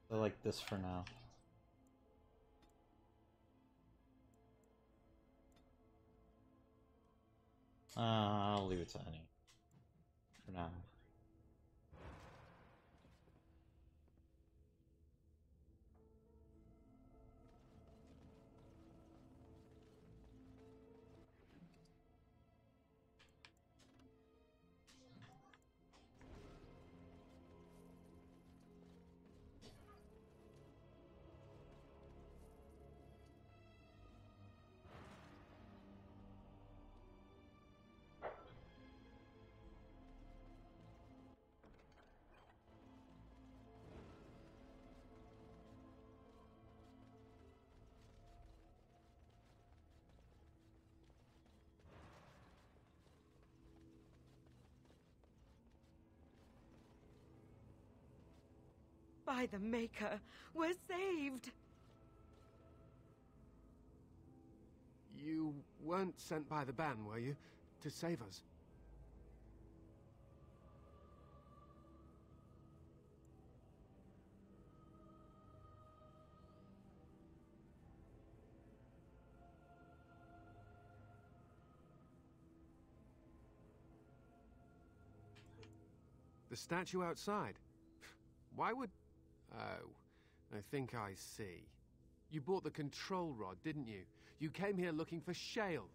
So like this for now. I'll leave it to any for now. By the Maker, we're saved! You weren't sent by the Ban, were you? To save us? The statue outside? Why would... Oh, I think I see. You bought the control rod, didn't you? You came here looking for Shale.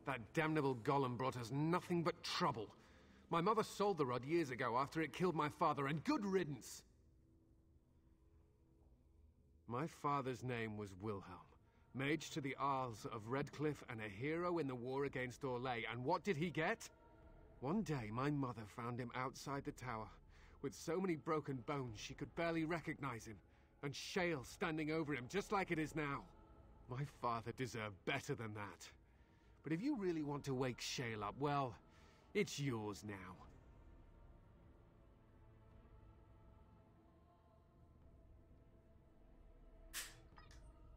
That damnable golem brought us nothing but trouble. My mother sold the rod years ago after it killed my father, and good riddance! My father's name was Wilhelm, mage to the Arls of Redcliffe and a hero in the war against Orlais, and what did he get? One day, my mother found him outside the tower, with so many broken bones she could barely recognize him, and Shale standing over him just like it is now. My father deserved better than that. But if you really want to wake Shale up, well, it's yours now.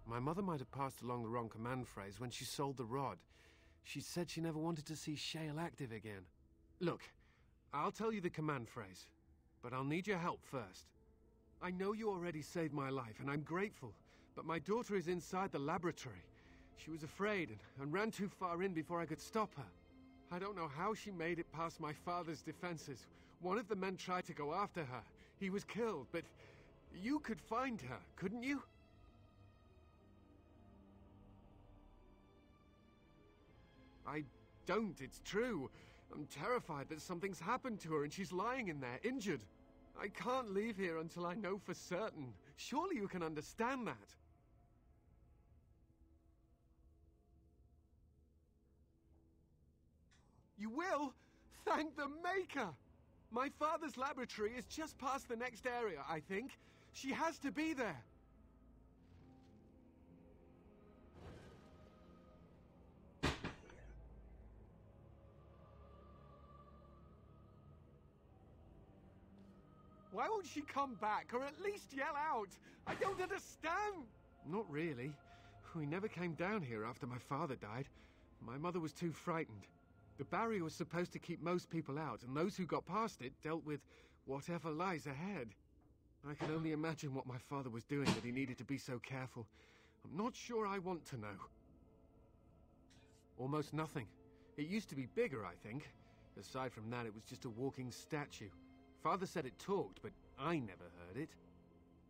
My mother might have passed along the wrong command phrase when she sold the rod. She said she never wanted to see Shale active again. Look, I'll tell you the command phrase, but I'll need your help first. I know you already saved my life, and I'm grateful, but my daughter is inside the laboratory. She was afraid and ran too far in before I could stop her. I don't know how she made it past my father's defenses. One of the men tried to go after her. He was killed, but you could find her, couldn't you? I don't, it's true. I'm terrified that something's happened to her and she's lying in there, injured. I can't leave here until I know for certain. Surely you can understand that. You will? Thank the Maker! My father's laboratory is just past the next area, I think. She has to be there. Why won't she come back, or at least yell out? I don't understand! Not really. We never came down here after my father died. My mother was too frightened. The barrier was supposed to keep most people out, and those who got past it dealt with whatever lies ahead. I can only imagine what my father was doing that he needed to be so careful. I'm not sure I want to know. Almost nothing. It used to be bigger, I think. Aside from that, it was just a walking statue. Father said it talked, but I never heard it.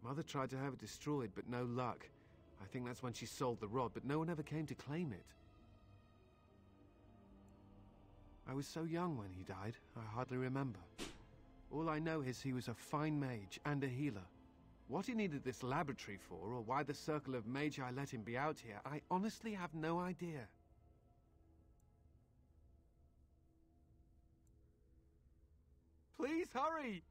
Mother tried to have it destroyed, but no luck. I think that's when she sold the rod, but no one ever came to claim it. I was so young when he died, I hardly remember. All I know is he was a fine mage and a healer. What he needed this laboratory for, or why the circle of magi let him be out here, I honestly have no idea. Please hurry!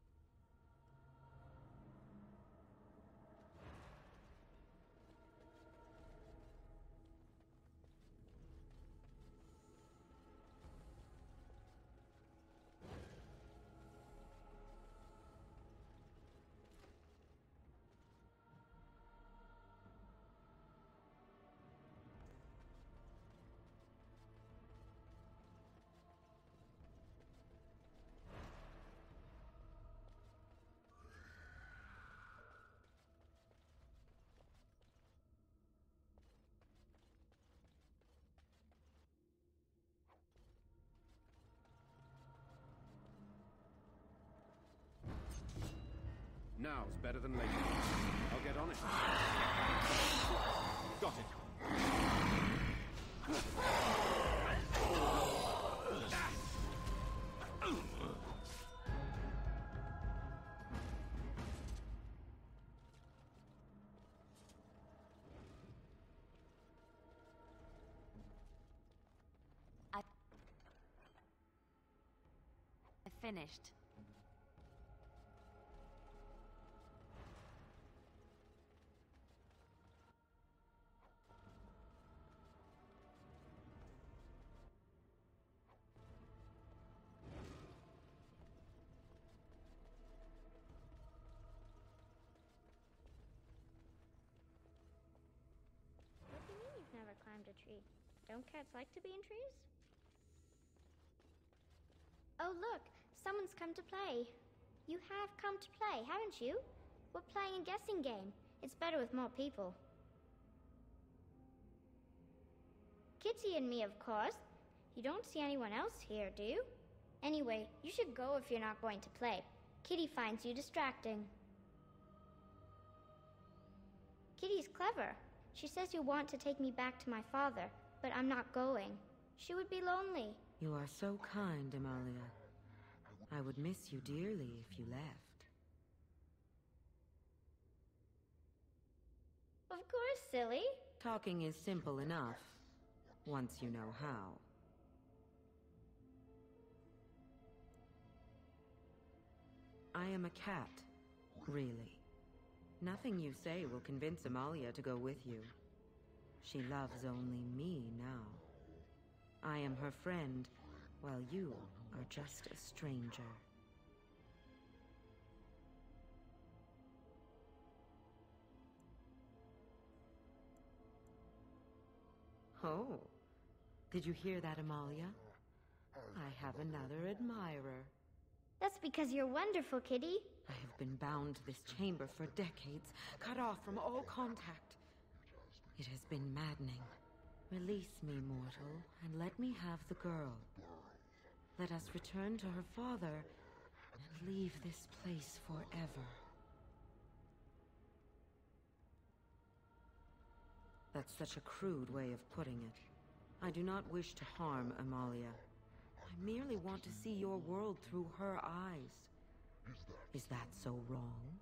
Now's better than later. I'll get on it. Got it. finished. What do you mean you've never climbed a tree? Don't cats like to be in trees? Oh, look! Someone's come to play. You have come to play, haven't you? We're playing a guessing game. It's better with more people. Kitty and me, of course. You don't see anyone else here, do you? Anyway, you should go if you're not going to play. Kitty finds you distracting. Kitty's clever. She says you want to take me back to my father, but I'm not going. She would be lonely. You are so kind, Amalia. I would miss you dearly if you left. Of course, silly. Talking is simple enough, once you know how. I am a cat, really. Nothing you say will convince Amalia to go with you. She loves only me now. I am her friend, while you are just a stranger. Oh, did you hear that, Amalia? I have another admirer. That's because you're wonderful, Kitty. I have been bound to this chamber for decades, cut off from all contact. It has been maddening. Release me, mortal, and let me have the girl. Let us return to her father and leave this place forever. That's such a crude way of putting it. I do not wish to harm Amalia. I merely want to see your world through her eyes. Is that so wrong?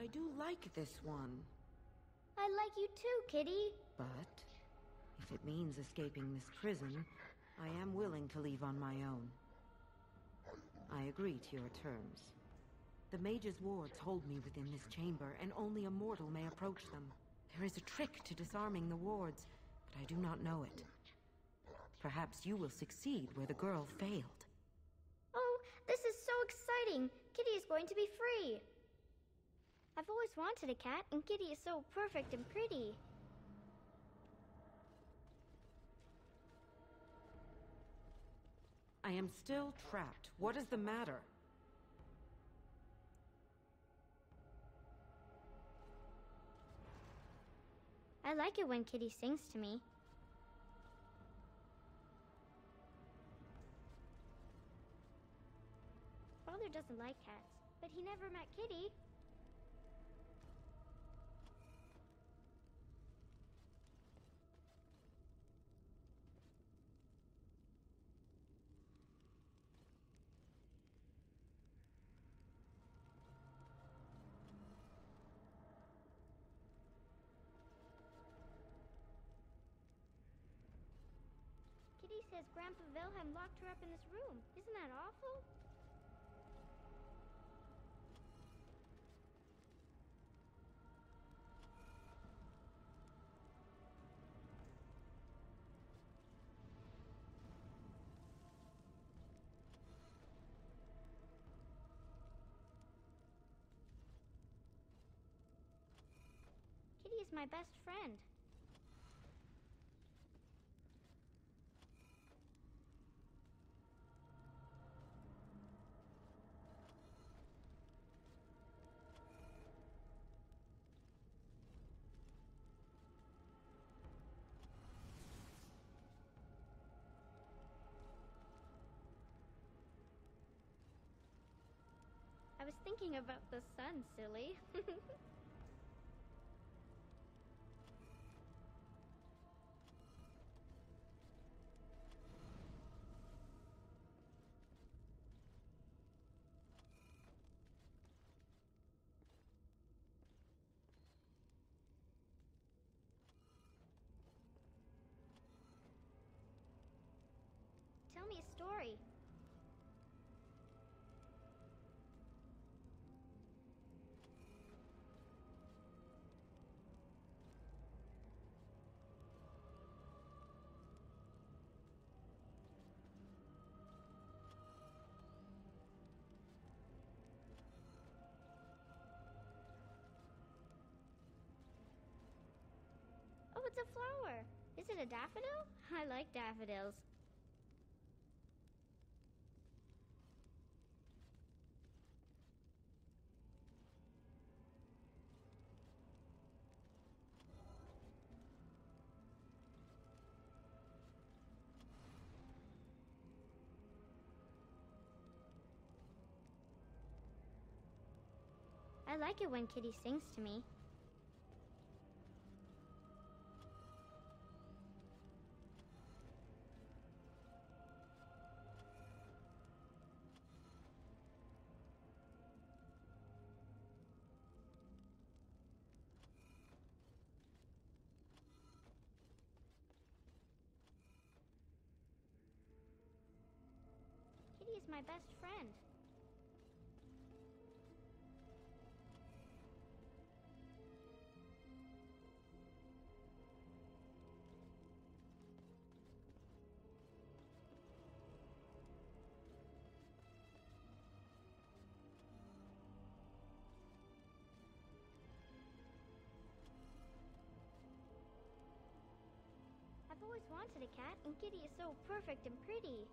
I do like this one. I like you too, Kitty. But if it means escaping this prison, I am willing to leave on my own. I agree to your terms. The mage's wards hold me within this chamber, and only a mortal may approach them. There is a trick to disarming the wards, but I do not know it. Perhaps you will succeed where the girl failed. Oh, this is so exciting! Kitty is going to be free! I've always wanted a cat, and Kitty is so perfect and pretty. I am still trapped. What is the matter? I like it when Kitty sings to me. Father doesn't like cats, but he never met Kitty. Kitty says Grandpa Wilhelm locked her up in this room. Isn't that awful? Kitty is my best friend. I was thinking about the sun, silly. Tell me a story. Oh, it's a flower. Is it a daffodil? I like daffodils. I like it when Kitty sings to me. Kitty is my best friend. I've always wanted a cat, and Kitty is so perfect and pretty.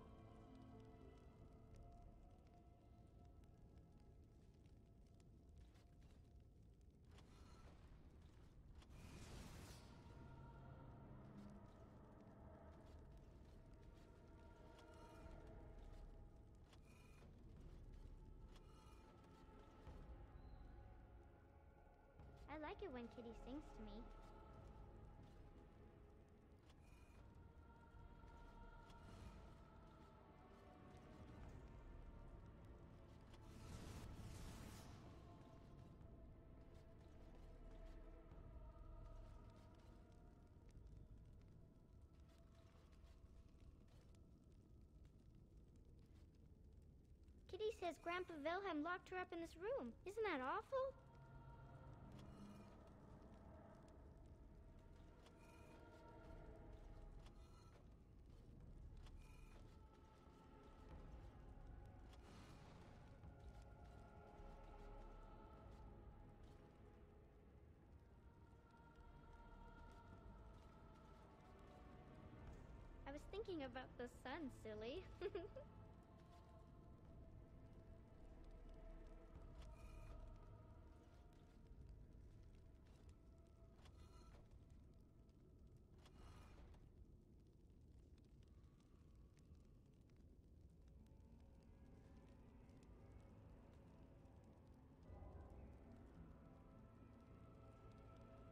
I like it when Kitty sings to me. says Grandpa Wilhelm locked her up in this room. Isn't that awful? I was thinking about the sun, silly.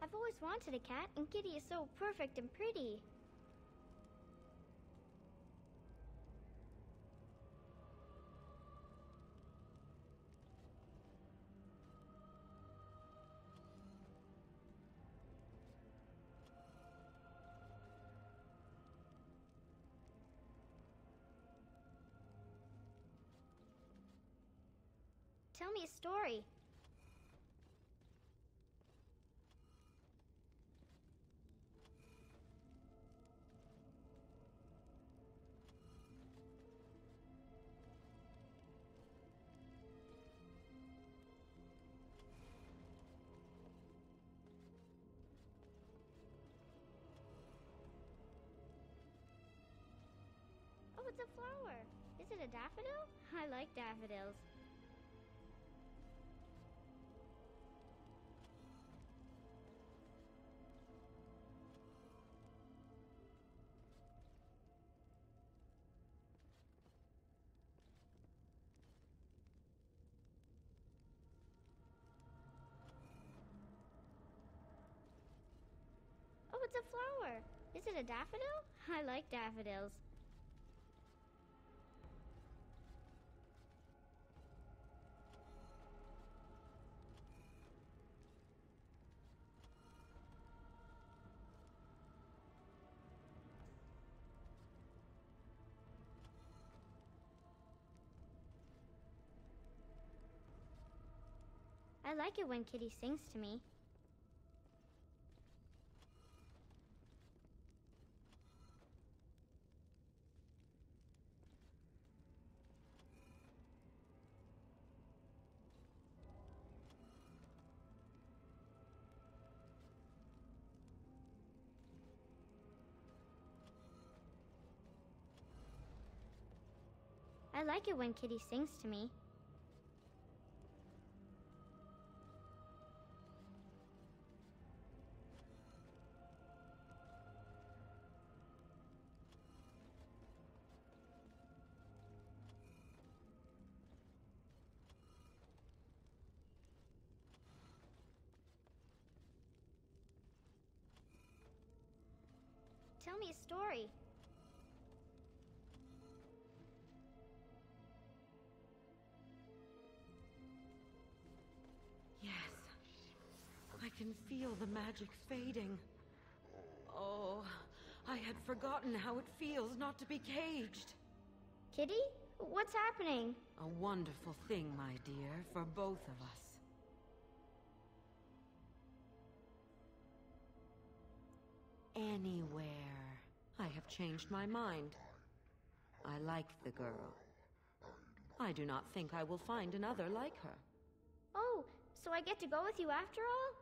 I've always wanted a cat, and Kitty is so perfect and pretty. Tell me a story. Oh, it's a flower. Is it a daffodil? I like daffodils. Oh, it's a flower. Is it a daffodil? I like daffodils. I like it when Kitty sings to me. I like it when Kitty sings to me. Tell me a story. Yes. I can feel the magic fading. Oh, I had forgotten how it feels not to be caged. Kitty? What's happening? A wonderful thing, my dear, for both of us. Anywhere. I have changed my mind. I like the girl. I do not think I will find another like her. Oh, so I get to go with you after all?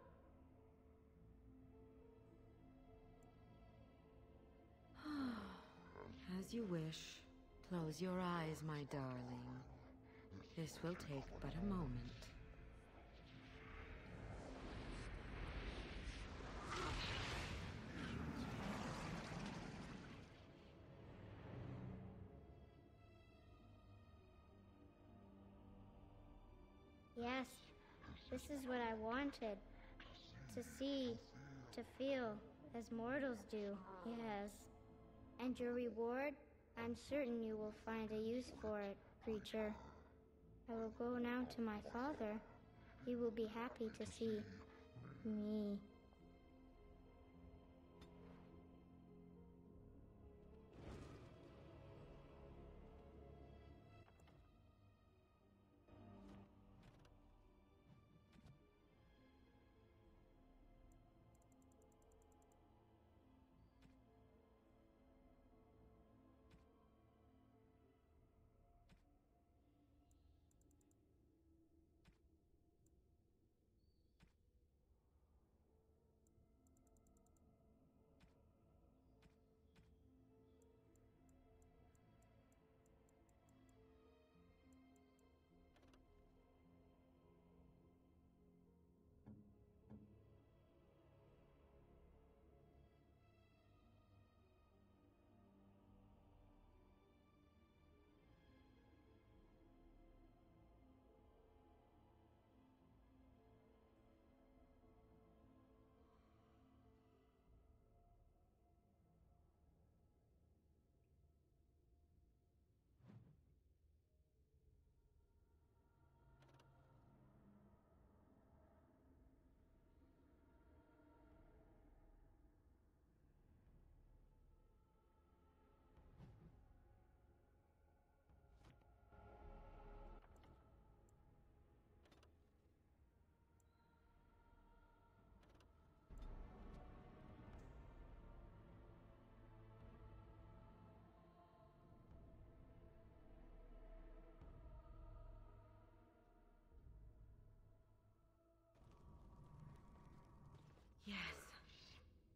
As you wish. Close your eyes, my darling. This will take but a moment. Yes, this is what I wanted. To see, to feel, as mortals do, yes. And your reward? I'm certain you will find a use for it, creature. I will go now to my father. He will be happy to see me.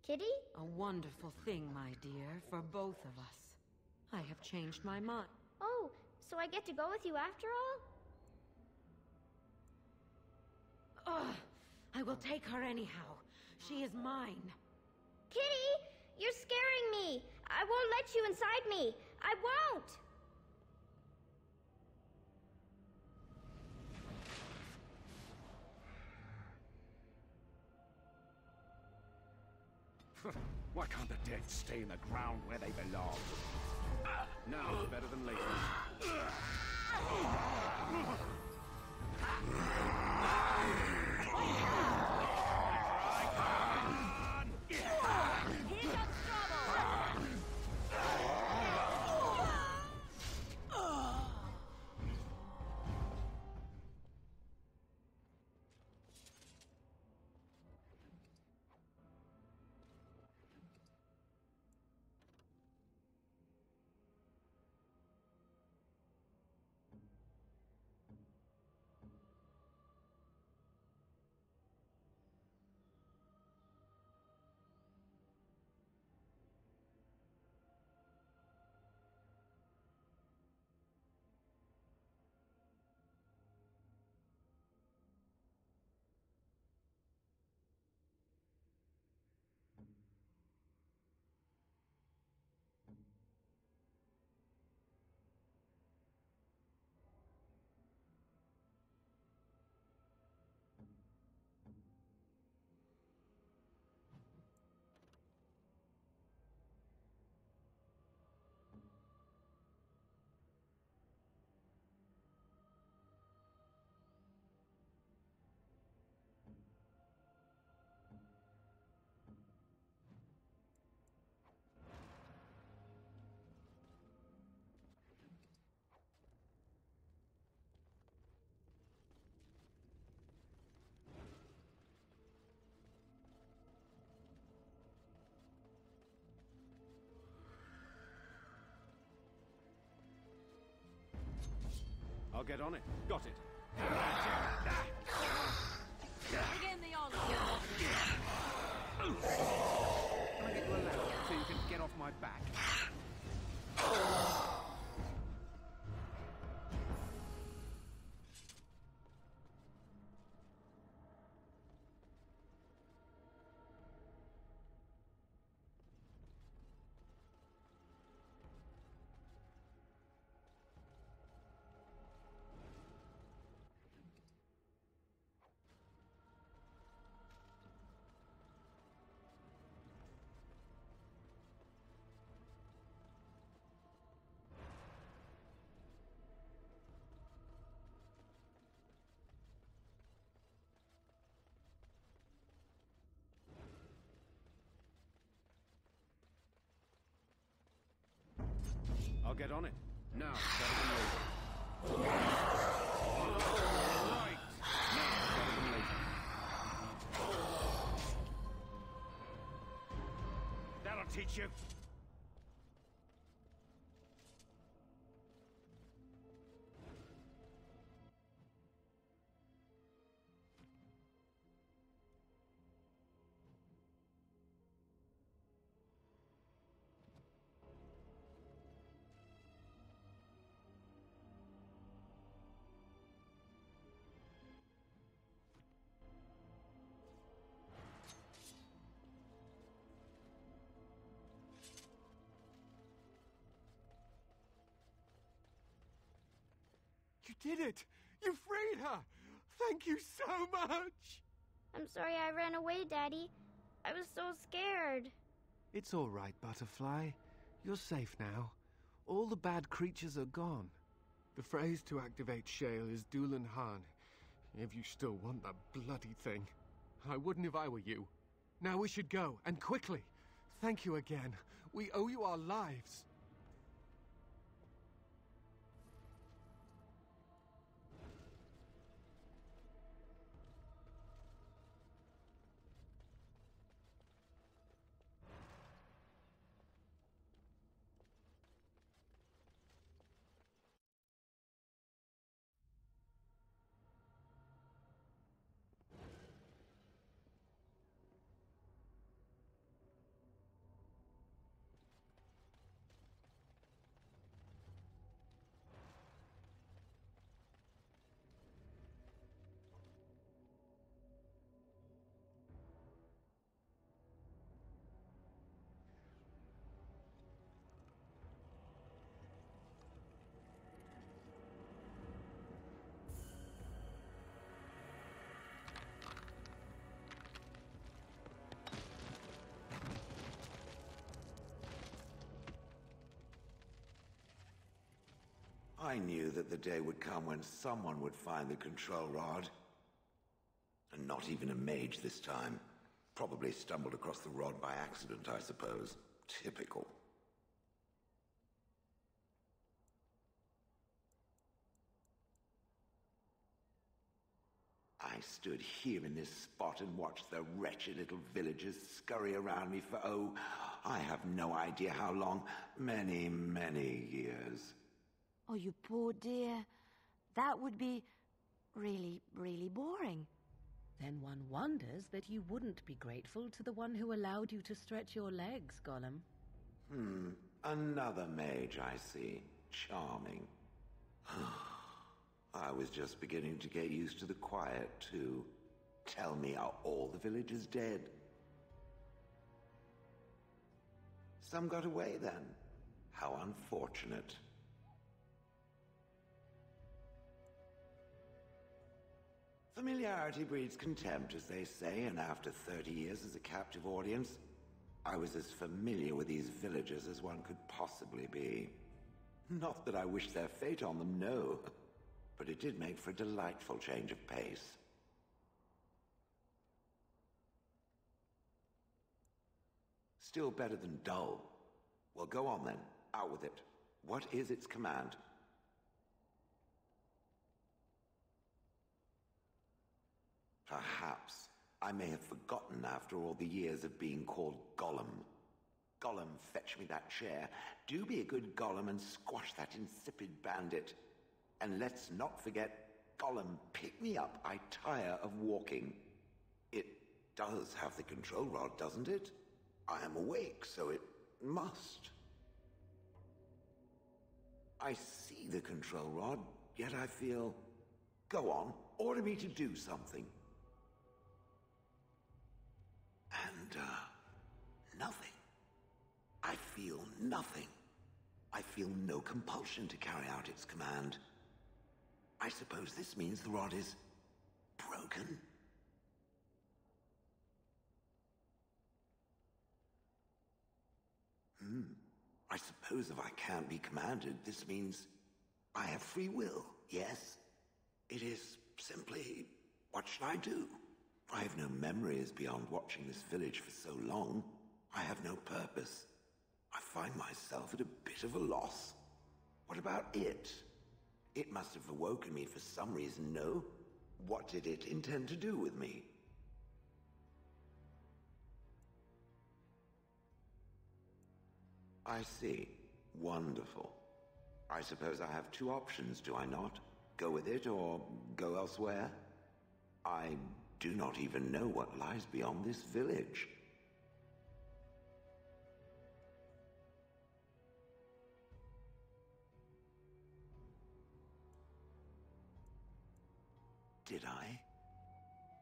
Kitty? A wonderful thing, my dear, for both of us. I have changed my mind. Oh, so I get to go with you after all? Ugh! I will take her anyhow. She is mine. Kitty! You're scaring me! I won't let you inside me! I won't! Why can't the dead stay in the ground where they belong? Now is better than later. I'll get on it. Got it. Begin the onslaught. Can I get you a ladder so you can get off my back? I'll get on it. Now, better than later. Right. Now, better than later. That'll teach you. You did it! You freed her! Thank you so much! I'm sorry I ran away, Daddy. I was so scared. It's all right, Butterfly. You're safe now. All the bad creatures are gone. The phrase to activate Shale is Dulan Han. If you still want that bloody thing. I wouldn't if I were you. Now we should go, and quickly. Thank you again. We owe you our lives. I knew that the day would come when someone would find the control rod. And not even a mage this time. Probably stumbled across the rod by accident, I suppose. Typical. I stood here in this spot and watched the wretched little villagers scurry around me for, oh, I have no idea how long. Many, many years. Oh, you poor dear. That would be really, really boring. Then one wonders that you wouldn't be grateful to the one who allowed you to stretch your legs, Gollum. Another mage, I see. Charming. I was just beginning to get used to the quiet, too. Tell me, are all the villagers dead? Some got away, then. How unfortunate. Familiarity breeds contempt, as they say, and after 30 years as a captive audience, I was as familiar with these villagers as one could possibly be. Not that I wish their fate on them, no. But it did make for a delightful change of pace. Still better than dull. Well, go on then. Out with it. What is its command? Perhaps I may have forgotten after all the years of being called Gollum. Gollum, fetch me that chair. Do be a good Gollum and squash that insipid bandit. And let's not forget, Gollum, pick me up. I tire of walking. It does have the control rod, doesn't it? I am awake, so it must. I see the control rod, yet I feel... Go on, order me to do something. And, nothing. I feel nothing. I feel no compulsion to carry out its command. I suppose this means the rod is broken. I suppose if I can't be commanded, this means I have free will, yes? It is simply, what should I do? I have no memories beyond watching this village for so long. I have no purpose. I find myself at a bit of a loss. What about it? It must have awoken me for some reason, no? What did it intend to do with me? I see. Wonderful. I suppose I have two options, do I not? Go with it or go elsewhere? I do not even know what lies beyond this village. Did I?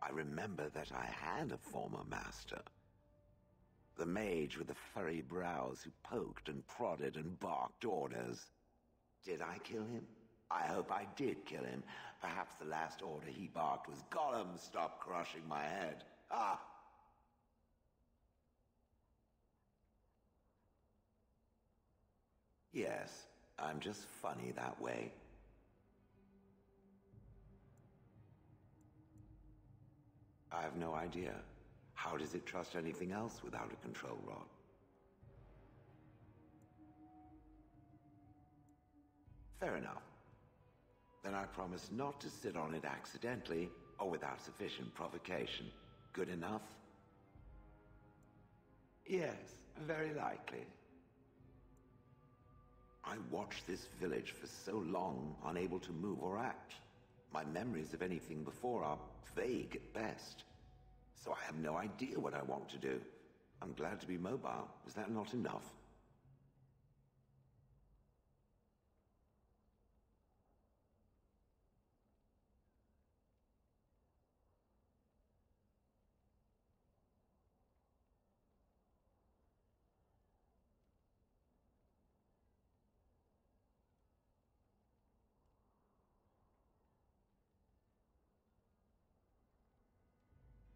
I remember that I had a former master. The mage with the furry brows who poked and prodded and barked orders. Did I kill him? I hope I did kill him. Perhaps the last order he barked was, Gollum, stop crushing my head. Ah! Yes, I'm just funny that way. I have no idea. How does it trust anything else without a control rod? Fair enough. Then I promise not to sit on it accidentally or without sufficient provocation. Good enough? Yes, very likely. I watched this village for so long, unable to move or act. My memories of anything before are vague at best. So I have no idea what I want to do. I'm glad to be mobile. Is that not enough?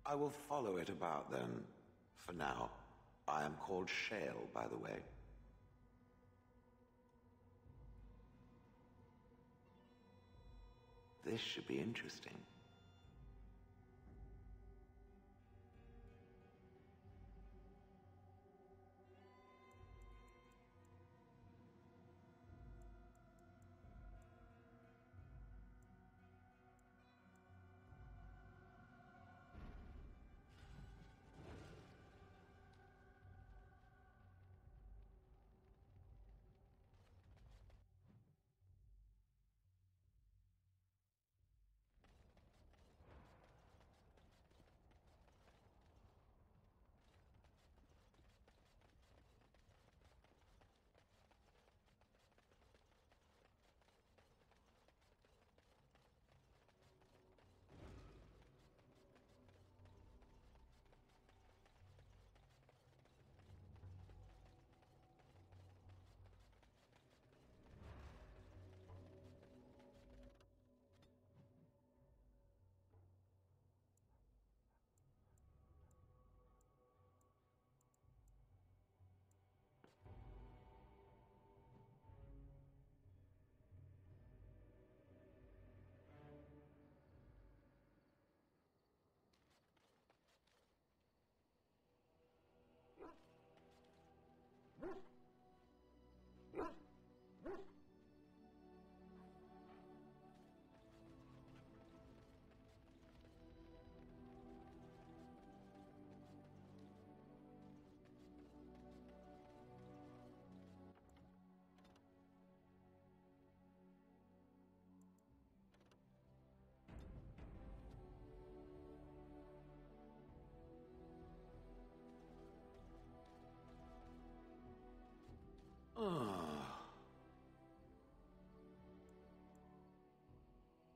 I will follow it about then. For now, I am called Shale, by the way. This should be interesting.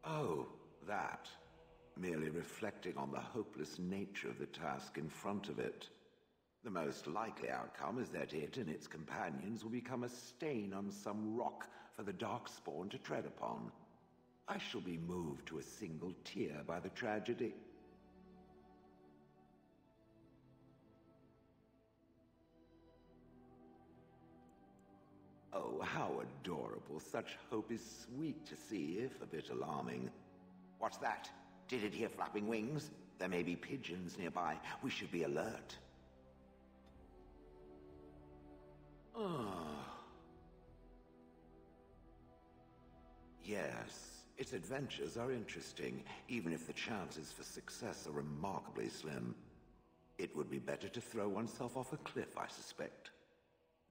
Oh, that. Merely reflecting on the hopeless nature of the task in front of it. The most likely outcome is that it and its companions will become a stain on some rock for the Darkspawn to tread upon. I shall be moved to a single tear by the tragedy. Oh, how adorable. Such hope is sweet to see, if a bit alarming. What's that? Did it hear flapping wings? There may be pigeons nearby. We should be alert. Yes, its adventures are interesting, even if the chances for success are remarkably slim. It would be better to throw oneself off a cliff, I suspect.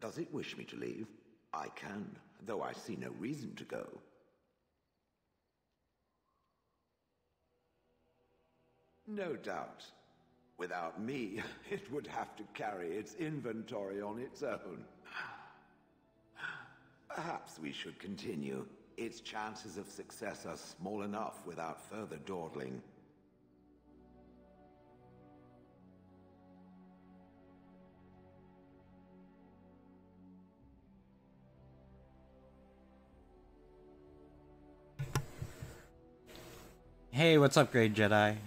Does it wish me to leave? I can, though I see no reason to go. No doubt. Without me, it would have to carry its inventory on its own. Perhaps we should continue. Its chances of success are small enough without further dawdling. Hey, what's up, Great Jedi?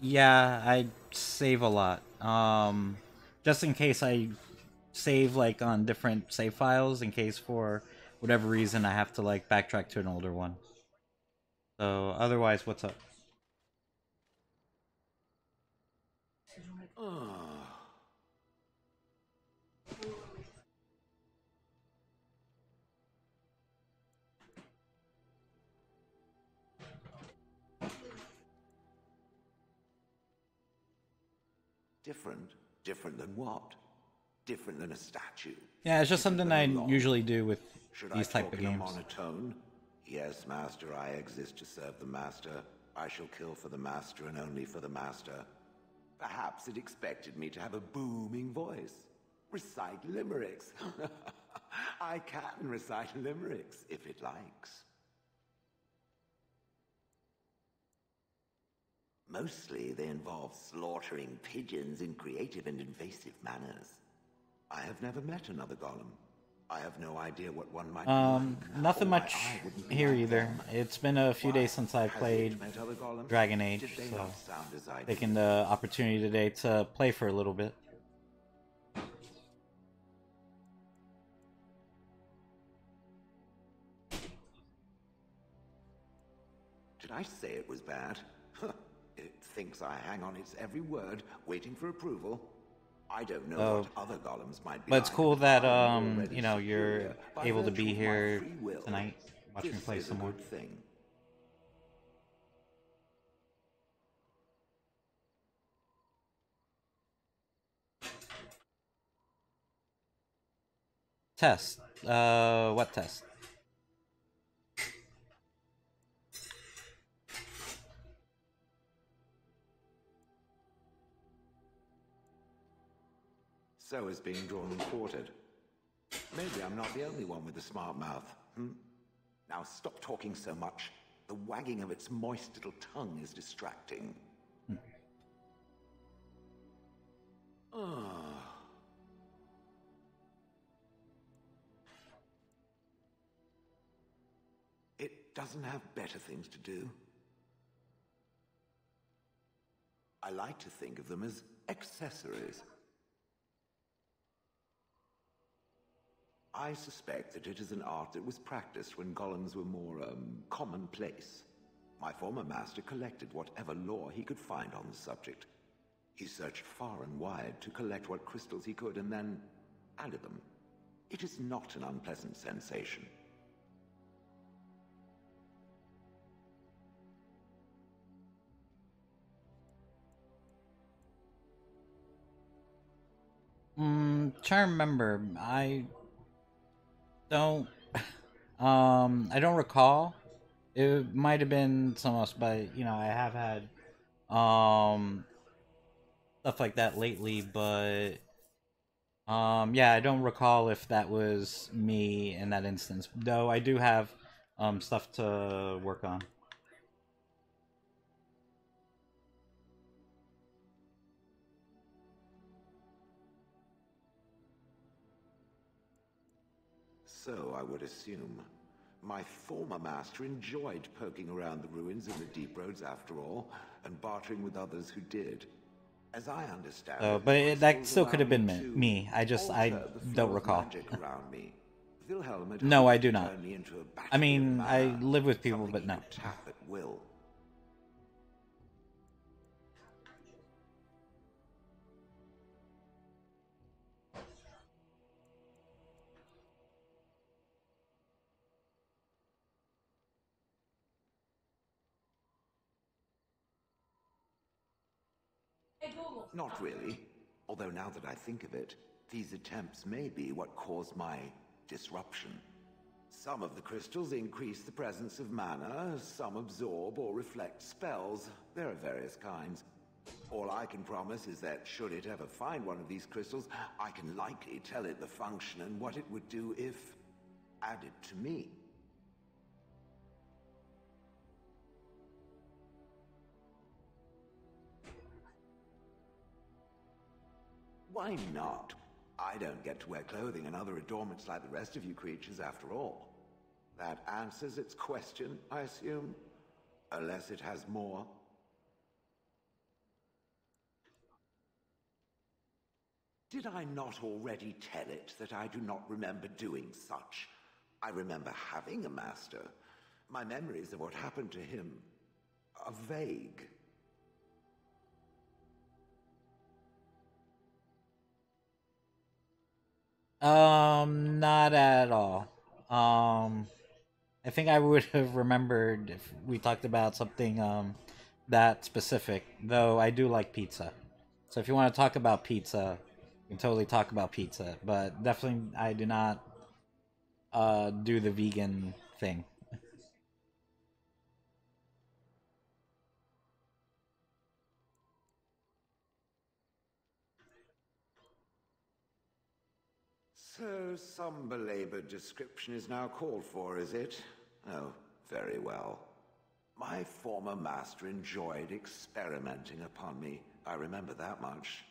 Yeah, I save a lot. Just in case I save, like, on different save files, in case for whatever reason I have to, like, backtrack to an older one. So, otherwise, what's up? Different? Different than what? Different than a statue? Yeah, it's just something I usually do with these type of games. Monotone? Yes, Master, I exist to serve the Master. I shall kill for the Master and only for the Master. Perhaps it expected me to have a booming voice. Recite limericks. I can recite limericks, if it likes. Mostly, they involve slaughtering pigeons in creative and invasive manners. I have never met another golem. I have no idea what one might be like. Nothing much here either. It's been a few days since I played Dragon Age, so taking the opportunity today to play for a little bit. Did I say it was bad? It thinks I hang on its every word, waiting for approval. I don't know what other golems might be. But it's like, cool that I'm already you know, you're superior by able to virtue be of my here free will. tonight, watching me This play is a some more. good thing. Test. What test? So is being drawn and quartered. Maybe I'm not the only one with a smart mouth. Now stop talking so much. The wagging of its moist little tongue is distracting. It doesn't have better things to do. I like to think of them as accessories. I suspect that it is an art that was practiced when golems were more, commonplace. My former master collected whatever lore he could find on the subject. He searched far and wide to collect what crystals he could and then added them. It is not an unpleasant sensation. Trying to remember. I don't I don't recall. It might have been some else, but you know, I have had stuff like that lately, but yeah, I don't recall if that was me in that instance. Though I do have stuff to work on. So I would assume. My former master enjoyed poking around the ruins in the Deep Roads after all, and bartering with others who did. As I understand But that still could have been me. I don't recall. No, I do not. I mean, I live with people, but no. Tap at will. Not really. Although now that I think of it, these attempts may be what caused my disruption. Some of the crystals increase the presence of mana, some absorb or reflect spells. There are various kinds. All I can promise is that should it ever find one of these crystals, I can likely tell it the function and what it would do if added to me. Why not? I don't get to wear clothing and other adornments like the rest of you creatures after all. That answers its question, I assume? Unless it has more. Did I not already tell it that I do not remember doing such? I remember having a master. My memories of what happened to him are vague. Not at all. I think I would have remembered if we talked about something that specific. Though I do like pizza, so if you want to talk about pizza, we can totally talk about pizza. But definitely, I do not do the vegan thing. So, some belabored description is now called for, is it? Oh, very well. My former master enjoyed experimenting upon me. I remember that much.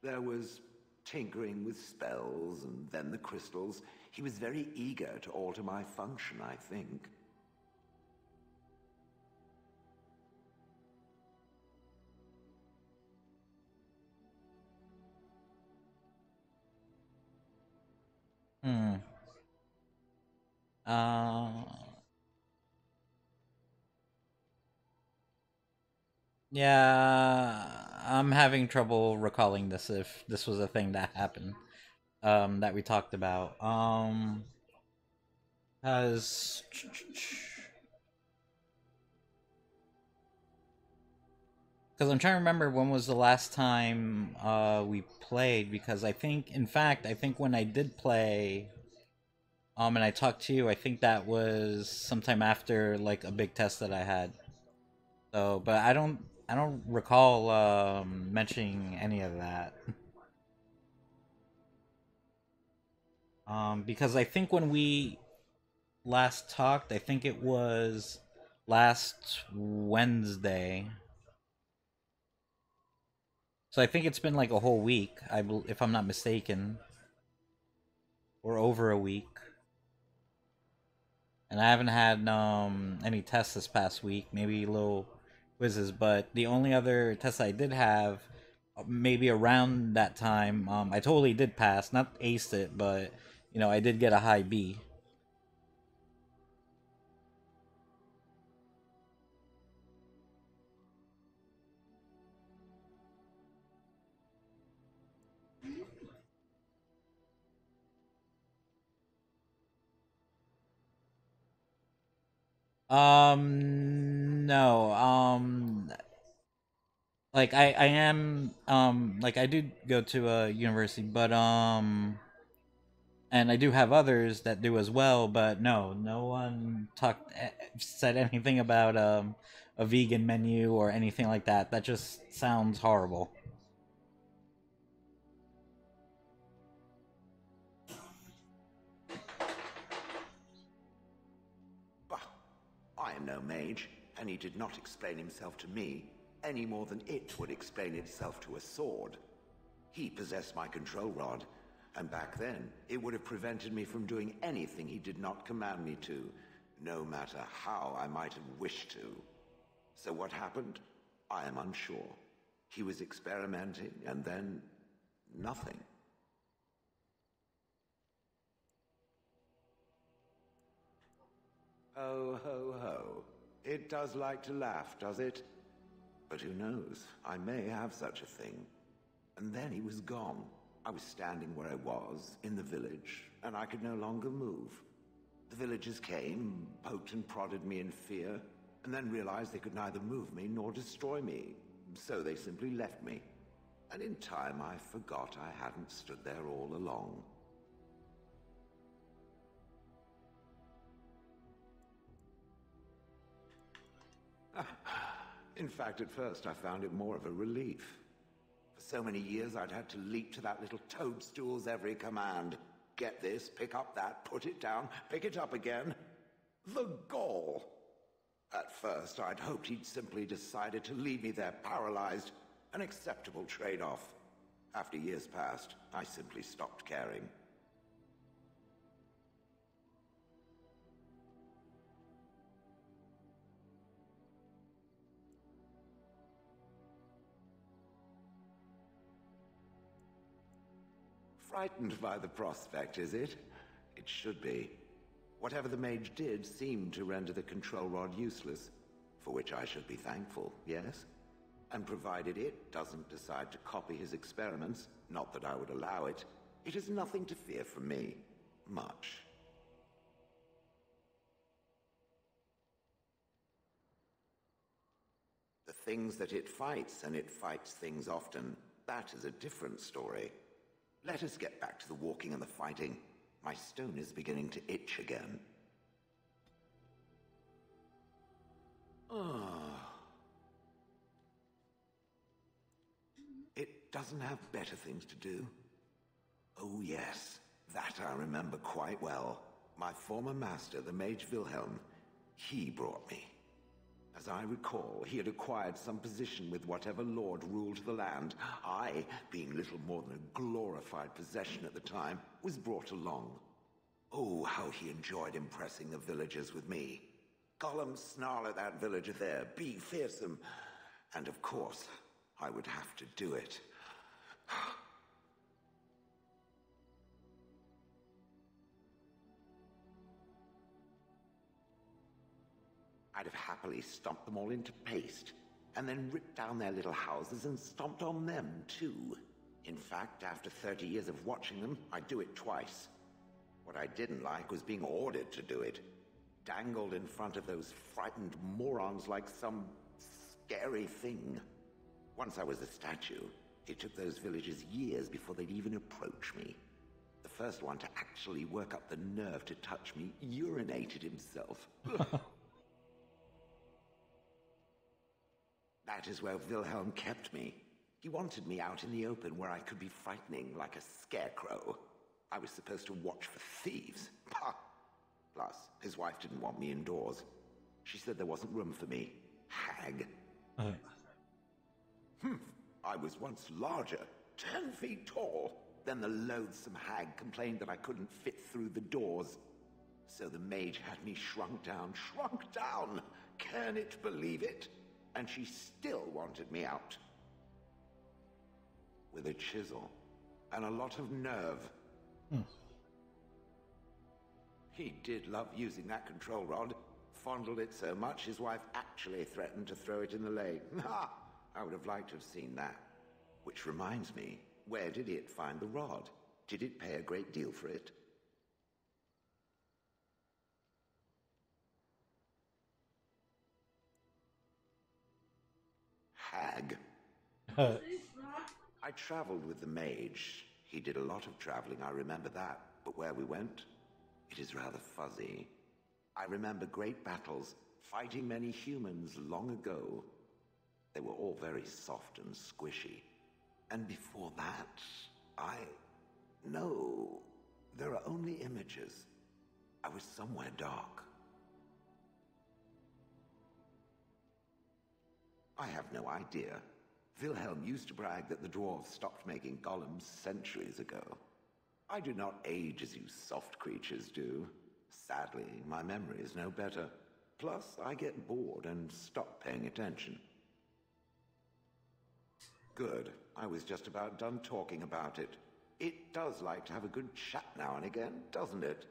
There was tinkering with spells, and then the crystals. He was very eager to alter my function, I think. Yeah, I'm having trouble recalling this if this was a thing that happened. That we talked about. Has because I'm trying to remember when was the last time we played, because I think, in fact, I think when I did play and I talked to you, I think that was sometime after like a big test that I had. So, but I don't recall mentioning any of that. Because I think when we last talked, I think it was last Wednesday. So I think it's been like a whole week, if I'm not mistaken, or over a week. And I haven't had any tests this past week, maybe little quizzes, but the only other test I did have, maybe around that time, I totally did pass, not aced it, but you know, I did get a high B. No, like I am, like I do go to a university, but and I do have others that do as well, but no one said anything about a vegan menu or anything like that. That just sounds horrible. Bah, I am no mage, and he did not explain himself to me any more than it would explain itself to a sword. He possessed my control rod, and back then, it would have prevented me from doing anything he did not command me to, no matter how I might have wished to. So what happened? I am unsure. He was experimenting, and then nothing. Oh, ho, ho. It does like to laugh, does it? But who knows? I may have such a thing. And then he was gone. I was standing where I was, in the village, and I could no longer move. The villagers came, poked and prodded me in fear, and then realized they could neither move me nor destroy me. So they simply left me. And in time, I forgot I hadn't stood there all along. In fact, at first I found it more of a relief. For so many years I'd had to leap to that little toadstool's every command. Get this, pick up that, put it down, pick it up again. The gall! At first I'd hoped he'd simply decided to leave me there paralyzed, an acceptable trade-off. After years passed, I simply stopped caring. Frightened by the prospect, is it? It should be. Whatever the mage did seemed to render the control rod useless, for which I should be thankful, yes? And provided it doesn't decide to copy his experiments, not that I would allow it, it is nothing to fear from me. Much. The things that it fights, and it fights things often, that is a different story. Let us get back to the walking and the fighting. My stone is beginning to itch again. It doesn't have better things to do. Oh yes, that I remember quite well. My former master, the Mage Wilhelm, he brought me. As I recall, he had acquired some position with whatever lord ruled the land. I, being little more than a glorified possession at the time, was brought along. Oh, how he enjoyed impressing the villagers with me. Gollum snarl at that villager there, be fearsome. And of course, I would have to do it. I'd have happily stomped them all into paste. and then ripped down their little houses and stomped on them, too. In fact, after 30 years of watching them, I'd do it twice. What I didn't like was being ordered to do it. Dangled in front of those frightened morons like some scary thing. Once I was a statue, it took those villagers years before they'd even approach me. The first one to actually work up the nerve to touch me urinated himself. That is where Wilhelm kept me. He wanted me out in the open where I could be frightening like a scarecrow. I was supposed to watch for thieves. Plus, his wife didn't want me indoors. She said there wasn't room for me. Hag. I was once larger, 10 feet tall. Then the loathsome hag complained that I couldn't fit through the doors. So the mage had me shrunk down. Can it believe it? And she still wanted me out. With a chisel and a lot of nerve. He did love using that control rod. Fondled it so much, his wife actually threatened to throw it in the lake. I would have liked to have seen that. Which reminds me, where did it find the rod? Did it pay a great deal for it? Hag. I traveled with the mage. He did a lot of traveling, I remember that. But where we went, it is rather fuzzy. I remember great battles, fighting many humans long ago. They were all very soft and squishy. And before that, No, there are only images. I was somewhere dark. I have no idea. Wilhelm used to brag that the dwarves stopped making golems centuries ago. I do not age as you soft creatures do. Sadly, my memory is no better. Plus, I get bored and stop paying attention. Good. I was just about done talking about it. It does like to have a good chat now and again, doesn't it?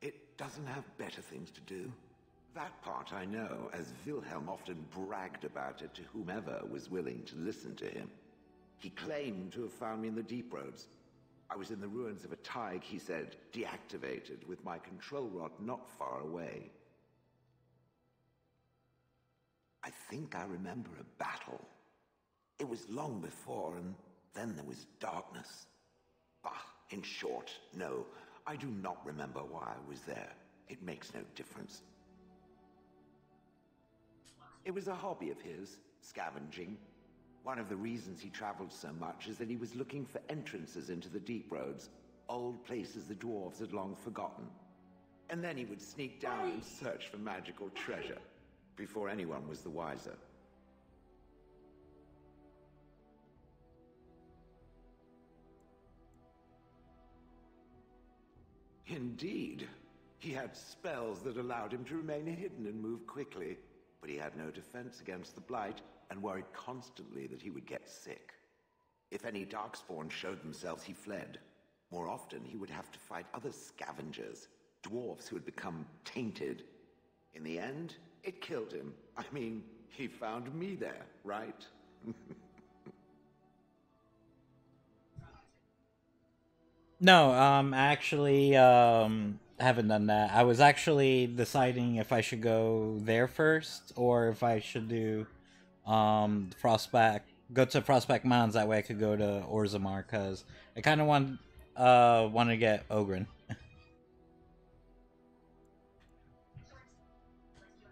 It doesn't have better things to do. That part I know, as Wilhelm often bragged about it to whomever was willing to listen to him. He claimed to have found me in the deep roads. I was in the ruins of a Tig, he said, deactivated, with my control rod not far away. I think I remember a battle. It was long before, and then there was darkness. Bah, in short, no, I do not remember why I was there. It makes no difference. It was a hobby of his, scavenging. One of the reasons he traveled so much is that he was looking for entrances into the deep roads, old places the dwarves had long forgotten. And then he would sneak down and search for magical treasure, before anyone was the wiser. Indeed. He had spells that allowed him to remain hidden and move quickly, but he had no defense against the blight and worried constantly that he would get sick. If any darkspawn showed themselves, he fled. More often, he would have to fight other scavengers, dwarves who had become tainted. In the end, it killed him. I mean, he found me there, right? No, actually, haven't done that. I was actually deciding if I should go there first, or if I should do, Frostback, go to Frostback Mountains, that way I could go to Orzammar, because I kind of want to get Ogryn.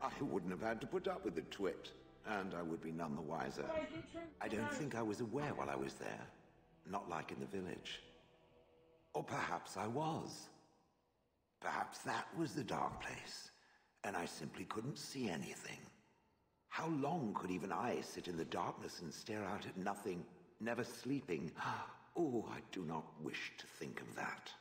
I wouldn't have had to put up with the twit, and I would be none the wiser. I don't think I was aware while I was there, not like in the village. Or perhaps I was. Perhaps that was the dark place, and I simply couldn't see anything. How long could even I sit in the darkness and stare out at nothing, never sleeping? Oh, I do not wish to think of that.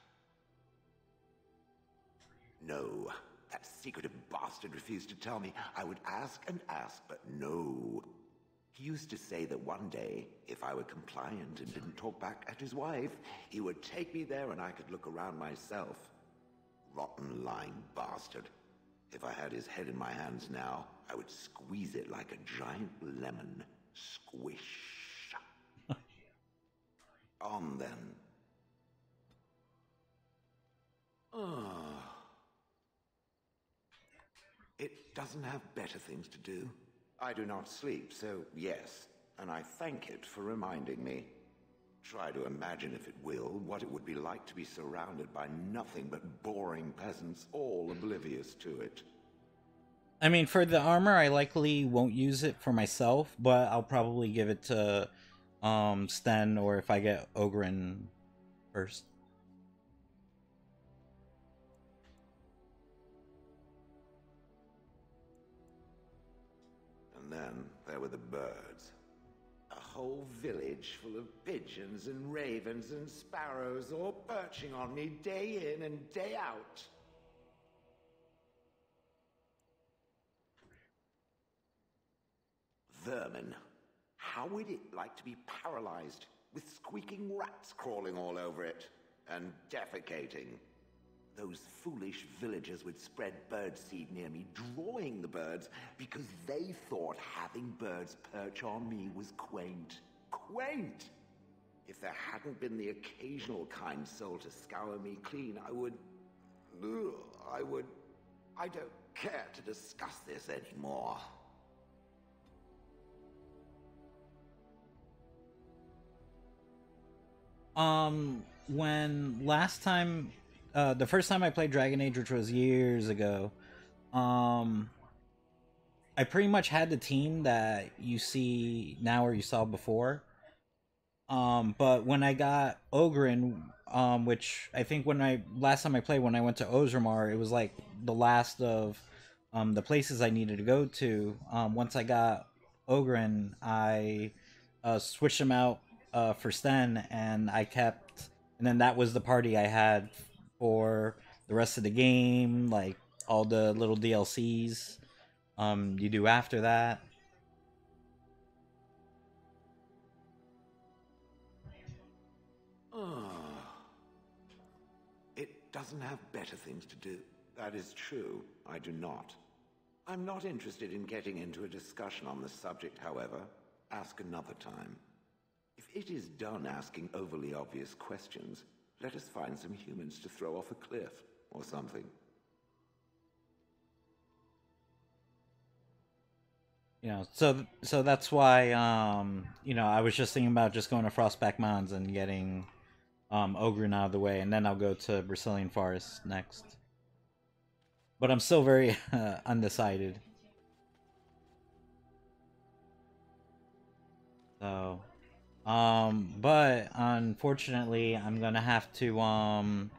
No, that secretive bastard refused to tell me. I would ask and ask, but no. He used to say that one day, if I were compliant and didn't talk back at his wife, he would take me there and I could look around myself. rotten, lying bastard. If I had his head in my hands now, I would squeeze it like a giant lemon. Squish. On then. It doesn't have better things to do. I do not sleep, so yes, and I thank it for reminding me. Try to imagine, if it will, what it would be like to be surrounded by nothing but boring peasants, all oblivious to it. I mean, for the armor, I likely won't use it for myself, but I'll probably give it to Sten, or if I get Ogryn first. And then there were the birds. A whole village full of pigeons and ravens and sparrows, all perching on me day in and day out. Vermin. How would it like to be paralyzed, with squeaking rats crawling all over it, and defecating? Those foolish villagers would spread birdseed near me, drawing the birds, because they thought having birds perch on me was quaint. Quaint! If there hadn't been the occasional kind soul to scour me clean, I don't care to discuss this anymore. When last time, the first time I played Dragon Age, which was years ago, I pretty much had the team that you see now or you saw before. But when I got Ogryn, which I think last time I played, when I went to Orzammar, it was like the last of the places I needed to go to. Once I got Ogryn, I switched him out for Sten, and then that was the party I had for the rest of the game, like all the little DLCs you do after that. It doesn't have better things to do. That is true. I do not. I'm not interested in getting into a discussion on the subject, however. Ask another time. If it is done asking overly obvious questions, let us find some humans to throw off a cliff or something. You know, so that's why you know, I was just thinking about just going to Frostback Mountains and getting Ogryn out of the way, and then I'll go to Brazilian Forest next. But I'm still very undecided. So, but unfortunately, I'm gonna have to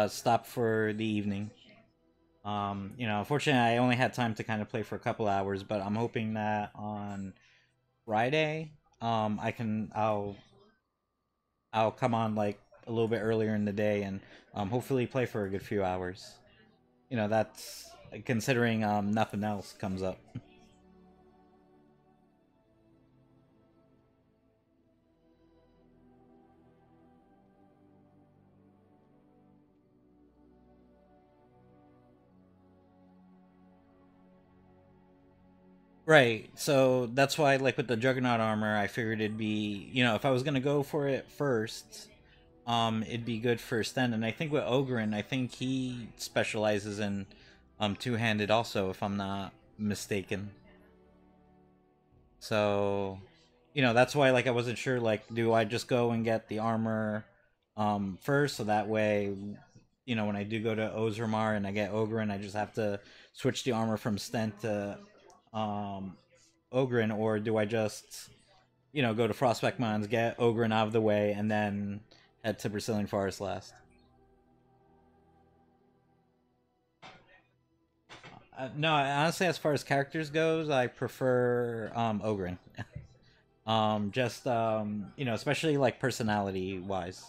stop for the evening. You know, unfortunately, I only had time to kind of play for a couple hours, but I'm hoping that on Friday, I'll come on like a little bit earlier in the day and hopefully play for a good few hours. You know, that's considering nothing else comes up. Right, so that's why, like, with the Juggernaut armor, I figured it'd be, you know, if I was gonna go for it first, it'd be good for Sten, and I think with Ogryn, I think he specializes in, two-handed also, if I'm not mistaken. So, you know, that's why, like, I wasn't sure, like, do I just go and get the armor, first, so that way, you know, when I do go to Orzammar and I get Ogryn, I just have to switch the armor from Sten to Ogryn, or do I just, you know, go to Frostback Mountains, get Ogryn out of the way, and then head to Brazilian Forest last? No, honestly, as far as characters goes, I prefer Ogryn. Just you know, especially like personality wise.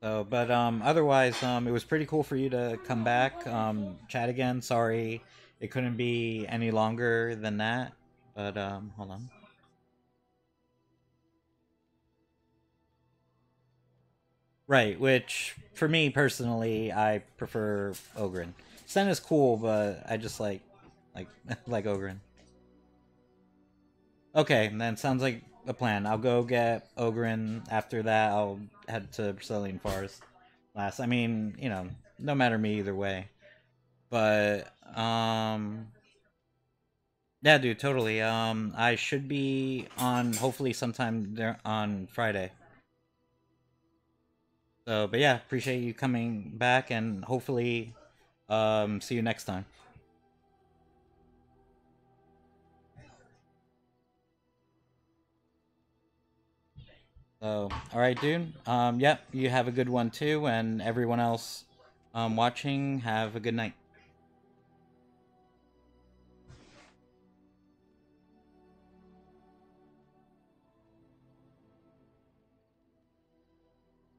So, but otherwise, it was pretty cool for you to come back, chat again. Sorry, it couldn't be any longer than that. But hold on. Right, which for me personally, I prefer Ogryn. Sen is cool, but I just like like Ogryn. Okay, then sounds like a plan. I'll go get Ogryn. After that, I'll head to Brazilian Forest. Last, I mean, you know, no matter me either way. But yeah, dude, totally. I should be on hopefully sometime there on Friday. So, but yeah, appreciate you coming back, and hopefully, see you next time. So, alright, dude. Yep, you have a good one too, and everyone else watching, have a good night.